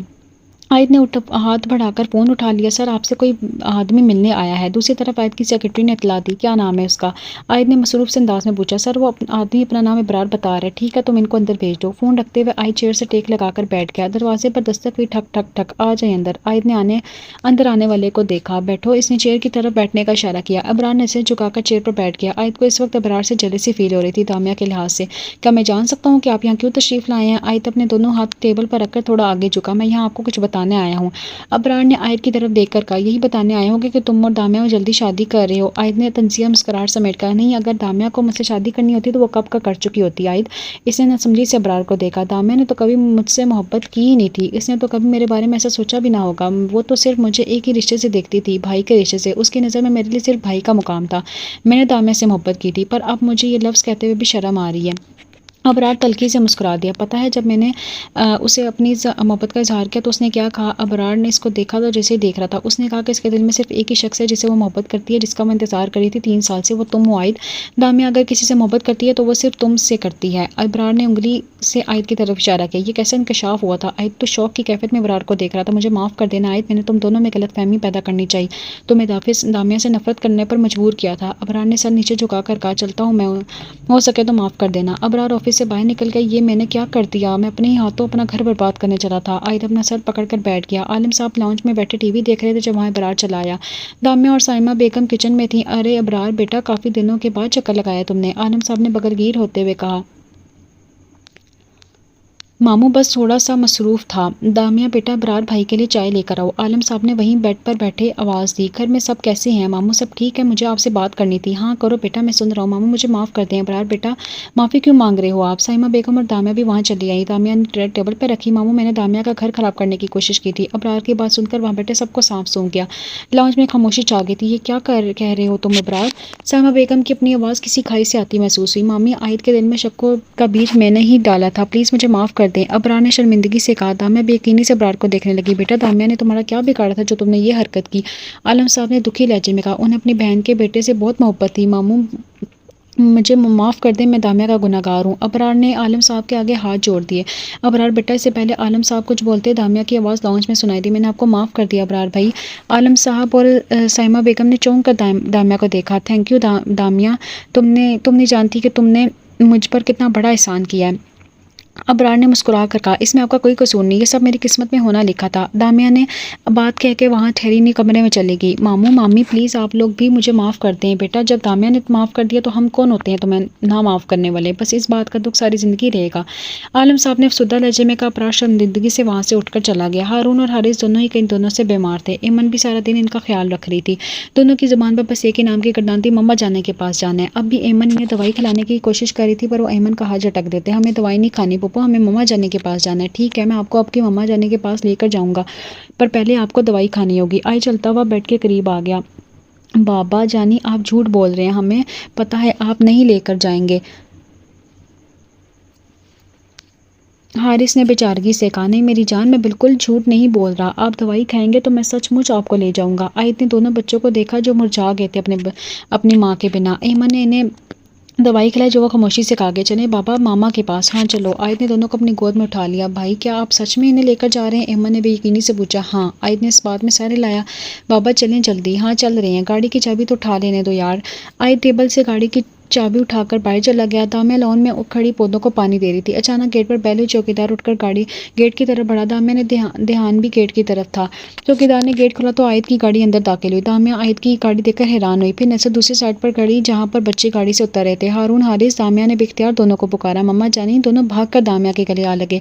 عائد نے ہاتھ بڑھا کر فون اٹھا لیا۔ سر آپ سے کوئی آدمی ملنے آیا ہے۔ دوسری طرف عائد کی سیکرٹری نے اطلاع دی۔ کیا نام ہے اس کا؟ عائد نے مصروف سے انداز میں پوچھا۔ سر وہ آدمی اپنا نام ابرار بتا رہا ہے۔ ٹھیک ہے تم ان کو اندر بھیج دو۔ فون رکھتے ہوئے عائد چیئر سے ٹیک لگا کر بیٹھ گیا۔ دروازے پر دستک ہوئی، ٹھک ٹھک ٹھک۔ آ جائیں اندر۔ عائد نے اندر آنے والے کو دیکھا۔ بیٹھو، اس نے چیئر کی طرف بیٹھنے کا اشارہ کیا۔ ابرار نے سر جھکا کر چیئر پر بیٹھ گیا۔ عائد کو اس وقت ابرار سے جیلسی فیل ہو رہی تھی دامیا کے لحاظ سے۔ کیا میں جان سکتا ہوں کہ آپ یہاں کیوں تشریف لائے ہیں؟ عائد اپنے دونوں ہاتھ ٹیبل پر رکھ کر تھوڑا آگے جھکا۔ میں یہاں آپ کو کچھ بتانے بتانے آیا ہوں۔ ابرار نے آیت کی طرف دیکھ کر کہا، یہی بتانے آئے ہوں گے کہ تم اور دامیہ جلدی شادی کر رہے ہو؟ آیت نے تنزیہ مسکراہٹ سمیٹ کہا، نہیں، اگر دامیہ کو مجھ سے شادی کرنی ہوتی تو وہ کب کا کر چکی ہوتی آیت۔ اس نے ناسمجھی سے ابرار کو دیکھا، دامیہ نے تو کبھی مجھ سے محبت کی ہی نہیں تھی، اس نے تو کبھی میرے بارے میں ایسا سوچا بھی نہ ہوگا، وہ تو صرف مجھے ایک ہی رشتے سے دیکھتی تھی، بھائی کے رشتے سے، اس کی نظر میں میرے لیے صرف بھائی کا مقام تھا۔ میں نے دامیہ سے محبت کی تھی، پر اب مجھے یہ لفظ کہتے ہوئے بھی شرم آ رہی ہے۔ ابرار تلخی سے مسکرا دیا، پتہ ہے جب میں نے اسے اپنی محبت کا اظہار کیا تو اس نے کیا کہا؟ ابرار نے اس کو دیکھا تو جیسے ہی دیکھ رہا تھا، اس نے کہا کہ اس کے دل میں صرف ایک ہی شخص ہے جسے وہ محبت کرتی ہے، جس کا وہ انتظار کر رہی تھی 3 سال سے، وہ تم ہو آیت۔ دامیہ اگر کسی سے محبت کرتی ہے تو وہ صرف تم سے کرتی ہے۔ ابرار نے انگلی سے آیت کی طرف اشارہ کیا، یہ کیسا انکشاف ہوا تھا؟ آیت تو شوق کی کیفیت میں ابرار کو دیکھ رہا تھا، مجھے معاف کر دینا آیت، میں نے تم دونوں میں غلط فہمی پیدا کرنی چاہیے، تمہیں دامیہ سے نفرت کرنے پر مجبور کیا تھا۔ ابرار نے سر نیچے جھکا کر کہا، چلتا ہوں میں، ہو سکے تو معاف کر دینا۔ ابرار آفس سے باہر نکل گیا، یہ میں نے کیا کر دیا؟ میں اپنے ہی ہاتھوں اپنا گھر برباد کرنے چلا تھا۔ آیت اپنا سر پکڑ کر بیٹھ گیا۔ عالم صاحب لاؤنج میں بیٹھے ٹی وی دیکھ رہے تھے جب وہاں ابرار چلا آیا۔ دامیہ اور سائمہ بیگم کچن میں تھیں۔ ارے ابرار بیٹا، کافی دنوں کے بعد چکر لگایا تم نے، عالم صاحب نے بغرگیر ہوتے ہوئے کہا۔ ماموں بس تھوڑا سا مصروف تھا۔ دامیہ بیٹا، ابرار بھائی کے لیے چائے لے کر آؤ، عالم صاحب نے وہیں بیڈ پر بیٹھے آواز دی۔ گھر میں سب کیسے ہیں ماموں؟ سب ٹھیک ہے، مجھے آپ سے بات کرنی تھی۔ ہاں کرو بیٹا، میں سن رہا ہوں ماموں، مجھے معاف کر دیں۔ ابرار بیٹا، معافی کیوں مانگ رہے ہو آپ؟ سائمہ بیگم اور دامیہ بھی وہاں چلی آئیں۔ دامیہ نے ٹرے ٹیبل پر رکھی، ماموں میں نے دامیہ کا گھر خراب کرنے کی کوشش کی تھی۔ ابرار کی بات سن کر وہاں بیٹھے سب کو سانپ سونکھ گیا۔ لاؤنج میں خاموشی چھا گئی تھی۔ یہ کیا کہہ رہے ہو تم ابرار؟ سائمہ بیگم کی اپنی آواز کسی کھائی سے آتی محسوس ہوئی۔ مامی، آیت کے دل میں شک کا بیج میں نے ہی ڈالا تھا، پلیز مجھے معاف کر دیں۔ ابرار نے شرمندگی سے کہا۔ دامیہ بے یقینی سے ابرار کو دیکھنے لگی۔ بیٹا، دامیہ نے تمہارا کیا بگاڑا تھا جو تم نے یہ حرکت کی؟ عالم صاحب نے دکھی لہجے میں کہا، انہیں اپنی بہن کے بیٹے سے بہت محبت تھی، ماموں مجھے معاف کر دیں، میں دامیہ کا گناہ گار ہوں۔ ابرار نے عالم صاحب کے آگے ہاتھ جوڑ دیے۔ ابرار بیٹا، اس سے پہلے عالم صاحب کچھ بولتے دامیہ کی آواز لاؤنج میں سنائی دی، میں نے آپ کو معاف کر دیا ابرار بھائی۔ عالم صاحب اور سائمہ بیگم نے چونک کر دامیہ کو دیکھا۔ تھینک یو دامیہ، تم نہیں جانتی کہ تم نے مجھ پر کتنا بڑا احسان کیا ہے۔ ابرار نے مسکرا کر کہا، اس میں آپ کا کوئی قصور نہیں، یہ سب میری قسمت میں ہونا لکھا تھا۔ دامیہ نے بات کہہ کے وہاں ٹھہری نہیں کمرے میں چلی گئی۔ ماموں، مامی پلیز آپ لوگ بھی مجھے معاف کر دیں۔ بیٹا، جب دامیہ نے معاف کر دیا تو ہم کون ہوتے ہیں تمہیں نہ معاف کرنے والے؟ بس اس بات کا دکھ ساری زندگی رہے گا۔ عالم صاحب نے افسردہ لہجے میں کہا۔ ابرار شرمندگی سے وہاں سے اٹھ کر چلا گیا۔ ہارون اور حارث دونوں ہی کئی دنوں سے بیمار تھے، ایمن بھی سارا دن ان کا خیال رکھ رہی تھی۔ دونوں کی زبان پر بس ایک ہی نام کی گردان تھی، مما جانے کے پاس جانا ہے۔ اب بھی ایمن انہیں دوائی کھلانے کی کوشش کر رہی تھی، پر وہ ایمن کا ہاتھ جھٹک دیتے، ہمیں دوائی نہیں کھانی پھوپھو، ہمیں مما جانے کے پاس جانا ہے۔ ٹھیک ہے، میں آپ کو آپ کی مما جانے کے پاس لے کر جاؤں گا، پر پہلے آپ کو دوائی کھانی ہوگی۔ آئی چلتا ہوا بیڈ کے قریب آ گیا۔ بابا جانی، آپ جھوٹ بول رہے ہیں، ہمیں پتہ ہے آپ نہیں لے کر جائیں گے۔ حارث نے بیچارگی سے کہا، نہیں میری جان، میں بالکل جھوٹ نہیں بول رہا، آپ دوائی کھائیں گے تو میں سچ مچ آپ کو لے جاؤں گا۔ آیت نے دونوں بچوں کو دیکھا جو مرجھا گئے تھے اپنی ماں کے بنا۔ ایمن نے انہیں دوائی کھلائی جو وہ خاموشی سے کہا، آگے چلیں بابا ماما کے پاس۔ ہاں چلو۔ آیت نے دونوں کو اپنی گود میں اٹھا لیا۔ بھائی، کیا آپ سچ میں انہیں لے کر جا رہے ہیں؟ ایمن نے بے یقینی سے پوچھا۔ ہاں، آیت نے اس بات میں سر ہلایا۔ بابا چلیں جلدی۔ ہاں چل رہے ہیں، گاڑی کی چابی تو اٹھا لینے دو یار۔ آیت ٹیبل سے گاڑی کی چابی اٹھا کر باہر چلا گیا۔ دامیہ لان میں کھڑی پودوں کو پانی دے رہی تھی۔ اچانک گیٹ پر بیل ہوئی، چوکیدار اٹھ کر گاڑی گیٹ کی طرف بڑھا۔ دامیہ نے دھیان بھی گیٹ کی طرف تھا۔ چوکیدار نے گیٹ کھولا تو آیت کی گاڑی اندر داخل ہوئی۔ دامیہ آیت کی گاڑی دیکھ کر حیران ہوئی، پھر نظر دوسری سائڈ پر گڑی جہاں پر بچے گاڑی سے اتر رہے تھے۔ ہارون، حارث، دامیہ نے بے اختیار دونوں کو پکارا، مما جانی۔ دونوں بھاگ کر دامیہ کے گلے آ لگے۔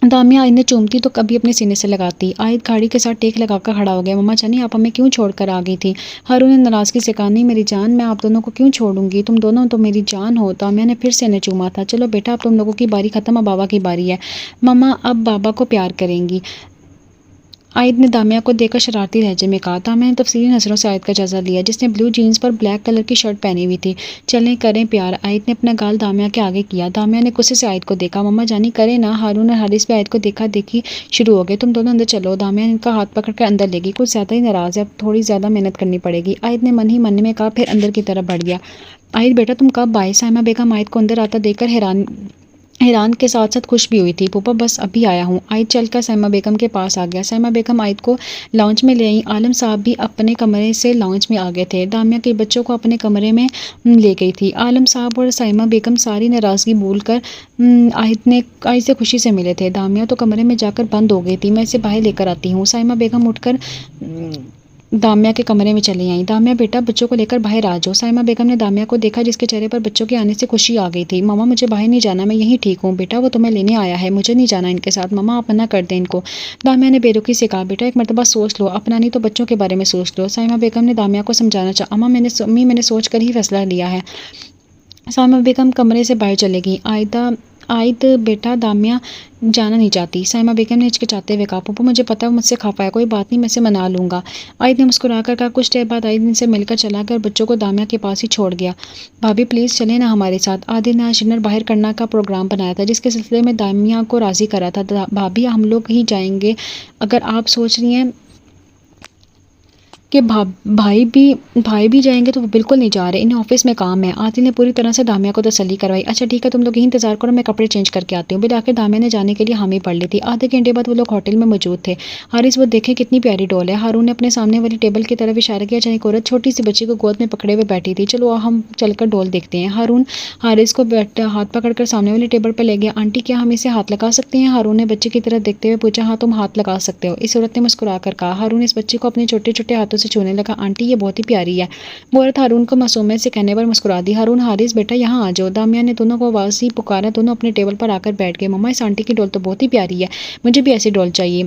دامیہ آیت نے چومتی تو کبھی اپنے سینے سے لگاتی۔ آیت گاڑی کے ساتھ ٹیک لگا کر کھڑا ہو گیا، مما جانی آپ ہمیں کیوں چھوڑ کر آ گئی تھی؟ ہارون نے ناراضگی سے کہا، نہیں میری جان، میں آپ دونوں کو کیوں چھوڑوں گی، تم دونوں تو میری جان ہو۔ دامیہ نے پھر سے انہیں چوما تھا۔ چلو بیٹا، اب تم لوگوں کی باری ختم، اب بابا کی باری ہے۔ مما اب بابا کو پیار کریں گی، آیت نے دامیہ کو دیکھ کر شرارتی لہجے میں کہا۔ دامیہ نے تفصیلی نظروں سے آیت کا جائزہ لیا، جس نے بلو جینز پر بلیک کلر کی شرٹ پہنی ہوئی تھی۔ چلیں کریں پیار، آیت نے اپنا گال دامیہ کے آگے کیا۔ دامیہ نے غصے سے آیت کو دیکھا، مما جانی کریں نا۔ ہارون اور حارث بھی آیت کو دیکھا دیکھی شروع ہو گئے۔ تم دونوں اندر چلو۔ دامیہ نے ان کا ہاتھ پکڑ کر اندر لے گئی۔ کچھ زیادہ ہی ناراض ہے، اب تھوڑی زیادہ محنت کرنی پڑے گی، آیت نے من ہی من میں کہا، پھر اندر کی طرف بڑھ گیا۔ آیت بیٹا تم کب آئے؟ سائمہ بیگم آیت کو اندر آتا دیکھ کر حیران کے ساتھ ساتھ خوش بھی ہوئی تھی۔ پھوپھا بس ابھی آیا ہوں۔ آیت چل کر سائمہ بیگم کے پاس آ گیا۔ سائمہ بیگم آیت کو لاؤنج میں لے آئیں۔ عالم صاحب بھی اپنے کمرے سے لاؤنج میں آ گئے تھے۔ دامیہ کے بچوں کو اپنے کمرے میں لے گئی تھی۔ عالم صاحب اور سائمہ بیگم ساری ناراضگی بھول کر آیت سے خوشی سے ملے تھے۔ دامیہ تو کمرے میں جا کر بند ہو گئی تھی، میں اسے باہر لے کر آتی ہوں۔ سائمہ بیگم اٹھ کر دامیہ کے کمرے میں چلی آئیں۔ دامیہ بیٹا بچوں کو لے کر باہر آ جاؤ۔ سائمہ بیگم نے دامیہ کو دیکھا جس کے چہرے پر بچوں کے آنے سے خوشی آ گئی تھی۔ ماما مجھے باہر نہیں جانا، میں یہیں ٹھیک ہوں۔ بیٹا وہ تمہیں لینے آیا ہے، مجھے نہیں جانا ان کے ساتھ، ماما آپ منع کر دیں ان کو۔ دامیہ نے بے رخی سے کہا بیٹا ایک مرتبہ سوچ لو، اپنا نہیں تو بچوں کے بارے میں سوچ لو۔ سائمہ بیگم نے دامیہ کو سمجھانا چاہا، امی میں نے سوچ کر ہی فیصلہ لیا ہے۔ سائمہ بیگم کمرے سے باہر چلے گئیں۔ عائد بیٹا دامیہ جانا نہیں چاہتی۔ سائمہ بیگم نے ہچکچاتے ہوئے کہا پھوپھو مجھے پتا ہے وہ مجھ سے خفا ہے، کوئی بات نہیں میں اسے منا لوں گا۔ عائد نے مسکرا کر کہا۔ کچھ دیر بعد عائد ان سے مل کر چلا گیا اور بچوں کو دامیہ کے پاس ہی چھوڑ گیا۔ بھابی پلیز چلیں نا ہمارے ساتھ۔ عادل نے آج ڈنر باہر کرنا کا پروگرام بنایا تھا جس کے سلسلے میں دامیہ کو راضی کرا تھا۔ بھابی ہم لوگ ہی جائیں گے، اگر آپ سوچ رہی ہیں کہ بھائی بھی جائیں گے تو وہ بالکل نہیں جا رہے، انہیں آفس میں کام ہے۔ عادل نے پوری طرح سے دامیہ کو تسلی کروائی۔ اچھا ٹھیک ہے تم لوگ یہیں انتظار کرو، میں کپڑے چینج کر کے آتی ہوں۔ بالآخر دامیہ نے جانے کے لیے حامی پڑھ لی تھی۔ آدھے گھنٹے بعد وہ لوگ ہوٹل میں موجود تھے۔ حارث وہ دیکھیں کتنی پیاری ڈول ہے۔ ہارون نے اپنے سامنے والی ٹیبل کی طرف اشارہ کیا جہاں ایک عورت چھوٹی سی بچی کو گود میں پکڑے ہوئے بیٹھی تھی۔ چلو ہم چل کر ڈول دیکھتے ہیں۔ ہارون حارث کو ہاتھ پکڑ کر سامنے والی ٹیبل پر لے گیا۔ آنٹی کیا ہم اسے ہاتھ لگا سکتے ہیں؟ ہارون نے بچے کی طرف دیکھتے ہوئے پوچھا۔ ہاں تم ہاتھ لگا سکتے ہو، اس عورت نے مسکرا کر کہا۔ ہارون اس بچے کو اپنے چھوٹے چھوٹے ہاتھوں سے چھونے لگا۔ آنٹی یہ بہت ہی پیاری ہے، وہ عورت ہارون کو معصومیت سے کہنے پر مسکرا دی۔ ہارون حارث بیٹا یہاں آ جاؤ۔ دامیہ نے دونوں کو آواز ہی پکارا، دونوں اپنے ٹیبل پر آ کر بیٹھ گئے۔ مما اس آنٹی کی ڈول تو بہت ہی پیاری ہے، مجھے بھی ایسی ڈول چاہیے،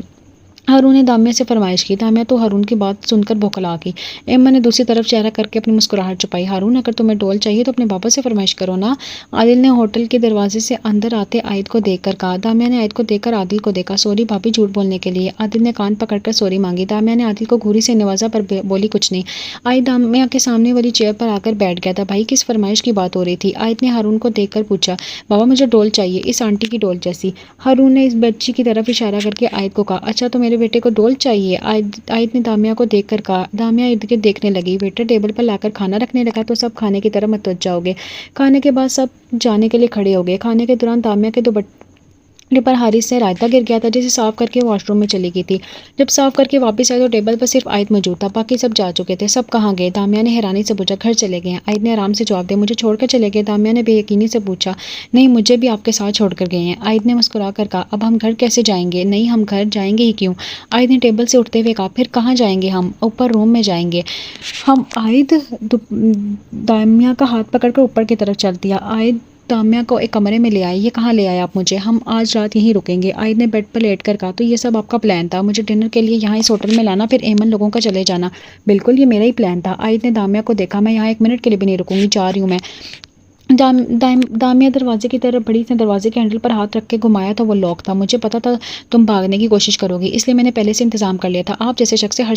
ہارون نے دامیہ سے فرمائش کی۔ دامیہ تو ہارون کی بات سن کر بوکھلا گئی۔ ایما نے دوسری طرف چہرہ کر کے اپنی مسکراہٹ چھپائی۔ ہارون اگر تمہیں ڈول چاہیے تو اپنے بابا سے فرمائش کرو نا، عادل نے ہوٹل کے دروازے سے اندر آتے عائد کو دیکھ کر کہا۔ دامیہ نے عائد کو دیکھ کر عادل کو دیکھا۔ سوری بھابی جھوٹ بولنے کے لیے، عادل نے کان پکڑ کر سوری مانگی۔ دامیہ نے عادل کو گھوری سے نوازا پر بولی کچھ نہیں۔ عائد دامیہ کے سامنے والی چیئر پر آ کر بیٹھ گیا تھا۔ بھائی کس فرمائش کی بات ہو رہی تھی؟ عائد نے ہارون کو دیکھ کر پوچھا۔ بابا مجھے ڈول چاہیے، اس آنٹی کی ڈول جیسی۔ ہارون نے اس بچی کی طرف اشارہ کر کے عائد کو کہا۔ اچھا تو میرے بیٹے کو ڈول چاہیے؟ عائد نے دامیہ کو دیکھ کر کہا۔ دامیہ ارد گرد دیکھنے لگی۔ ویٹر ٹیبل پر لا کر کھانا رکھنے لگا تو سب کھانے کی طرف متوجہ ہو گئے۔ کھانے کے بعد سب جانے کے لیے کھڑے ہو گئے۔ کھانے کے دوران دامیہ کے دوپٹے پر حارث سے رائتہ گر گیا تھا جسے صاف کر کے واش روم میں چلی گئی تھی۔ جب صاف کر کے واپس آئے تو ٹیبل پر صرف عائد موجود تھا، باقی سب جا چکے تھے۔ سب کہاں گئے؟ دامیہ نے حیرانی سے پوچھا۔ گھر چلے گئے ہیں، عائد نے آرام سے جواب دیا۔ مجھے چھوڑ کر چلے گئے؟ دامیہ نے بے یقینی سے پوچھا۔ نہیں مجھے بھی آپ کے ساتھ چھوڑ کر گئے ہیں، عائد نے مسکرا کر کہا۔ اب ہم گھر کیسے جائیں گے؟ نہیں ہم گھر جائیں گے ہی کیوں؟ عائد نے ٹیبل سے اٹھتے ہوئے کہا۔ پھر کہاں جائیں گے ہم؟ اوپر روم میں جائیں گے ہم۔ عائد دامیہ کا ہاتھ پکڑ کر اوپر کی طرف چل دیا۔ عائد دامیہ کو ایک کمرے میں لے آئے۔ یہ کہاں لے آئے آپ مجھے؟ ہم آج رات یہیں رکیں گے، عائد نے بیڈ پر لیٹ کر کہا۔ تو یہ سب آپ کا پلان تھا، مجھے ڈنر کے لیے یہاں اس ہوٹل میں لانا پھر ایمن لوگوں کا چلے جانا؟ بالکل یہ میرا ہی پلان تھا، عائد نے دامیہ کو دیکھا۔ میں یہاں ایک منٹ کے لیے بھی نہیں رکوں گی، جا رہی ہوں میں۔ دامیہ دروازے کی طرف بڑھی۔ اس نے دروازے کے ہینڈل پر ہاتھ رکھ کے گھمایا تو وہ لاک تھا۔ مجھے پتا تھا تم بھاگنے کی کوشش کرو گی، اس لیے میں نے پہلے سے انتظام کر لیا تھا۔ آپ جیسے شخص سے ہر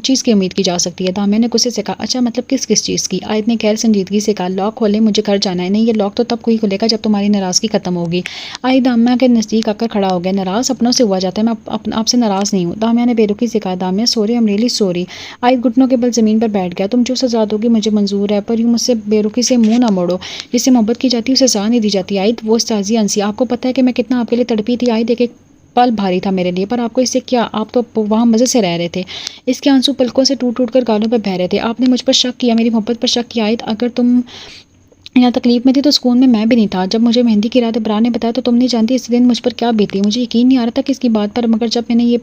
چیز کی امید کی جا سکتی ہے، دامیہ نے غصے سے کہا۔ اچھا مطلب کس چیز کی؟ عائد نے غیر سنجیدگی سے کہا۔ لاک کھولیں، مجھے گھر جانا ہے۔ نہیں یہ لاک تو تب کوئی کھلے گا جب تمہاری ناراضگی ختم ہوگی۔ عائد دامیہ کے نزدیک آ کر کھڑا ہو گیا۔ ناراض اپنوں سے ہوا جاتا ہے، میں آپ سے ناراض نہیں ہوں، دامیہ نے بے رخی سے کہا۔ دامیہ سوری ایم ریئلی سوری۔ عائد گھٹنوں کے بل زمین پر بیٹھ گیا۔ تم جو سزا دو گی مجھے منظور ہے، پر یوں مجھ سے بے رخی سے منہ نہ موڑو، جس سے محبت کی جاتی ہے اسے سزا نہیں دی جاتی۔ عائد وہ استاذی انسی، آپ کو پتہ ہے کہ میں کتنا آپ کے لیے تڑپی تھی عائد، ایک پل بھاری تھا میرے لیے، پر آپ کو اس سے کیا؟ آپ تو وہاں مزے سے رہ رہے تھے۔ اس کے آنسو پلکوں سے ٹوٹ ٹوٹ کر گالوں پہ بہہ رہے تھے۔ آپ نے مجھ پر شک کیا، میری محبت پر شک کیا۔ عائد اگر تم یہاں تکلیف میں تھی تو سکون میں بھی نہیں تھا۔ جب مجھے مہندی کی رات برا نے بتایا تو تم نہیں جانتی اس دن مجھ پر کیا بیتی، مجھے یقین نہیں آ رہا تھا کہ اس کی بات پر، مگر جب میں نے یہ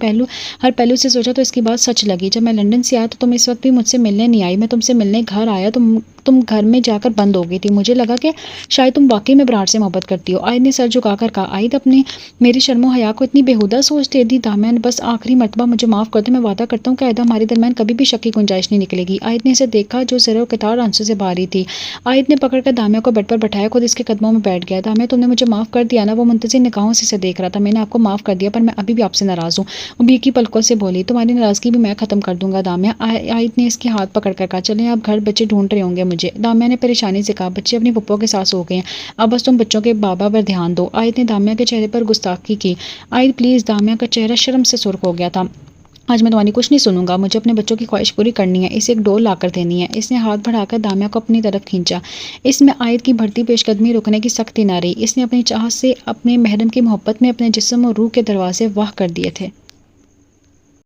ہر پہلو سے سوچا تو اس کی بات سچ لگی۔ جب میں لندن سے آیا تو تم اس وقت بھی مجھ سے ملنے نہیں آئی، میں تم سے ملنے گھر آیا تو تم گھر میں جا کر بند ہو گئی تھی، مجھے لگا کہ شاید تم واقعی میں براٹ سے محبت کرتی ہو۔ عائد نے سر جھکا کر کہا۔ عائد میری شرم و حیا کو اتنی بےہودہ سوچ دے دی؟ دامیہ نے بس آخری مرتبہ مجھے معاف کر دو، میں وعدہ کرتا ہوں کہ آئندہ ہمارے درمیان کبھی بھی شک کی گنجائش نہیں نکلے گی۔ عائد نے اسے دیکھا جو زر و قطار آنسو سے بھاری تھی۔ عائد نے پکڑ کر دامیہ کو بیڈ پر بٹھایا، خود اس کے قدموں میں بیٹھ گیا۔ دامیہ تم نے مجھے معاف کر دیا نا؟ وہ منتظر نگاہوں سے اسے دیکھ رہا تھا۔ میں نے آپ کو معاف کر دیا پر میں ابھی بھی آپ سے ناراض ہوں، وہ بھیگی پلکوں سے بولی۔ تمہاری ناراضگی بھی میں ختم کر دوں گا دامیہ، عائد نے اس کے ہاتھ پکڑ کر کہا۔ چلیں آپ گھر، بچے ڈھونڈ رہے ہوں گے مجھے۔ دامیہ نے پریشانی سے کہا۔ بچے اپنی پھپھو کے ساتھ سو گئے ہیں، اب بس تم بچوں کے بابا پر دھیان دو۔ عائد نے دامیہ کے چہرے پر گستاخی کی۔ عائد پلیز، دامیہ کا چہرہ شرم سے سرخ ہو گیا تھا۔ آج میں تمہاری کچھ نہیں سنوں گا، مجھے اپنے بچوں کی خواہش پوری کرنی ہے، اسے ایک ڈول لا کر دینی ہے۔ اس نے ہاتھ بڑھا کر دامیہ کو اپنی طرف کھینچا۔ اس میں عائد کی بڑھتی پیش قدمی رکنے کی سختی نہ رہی۔ اس نے اپنی چاہت سے اپنے محرم کی محبت میں اپنے جسم اور روح کے دروازے واہ کر دیے تھے۔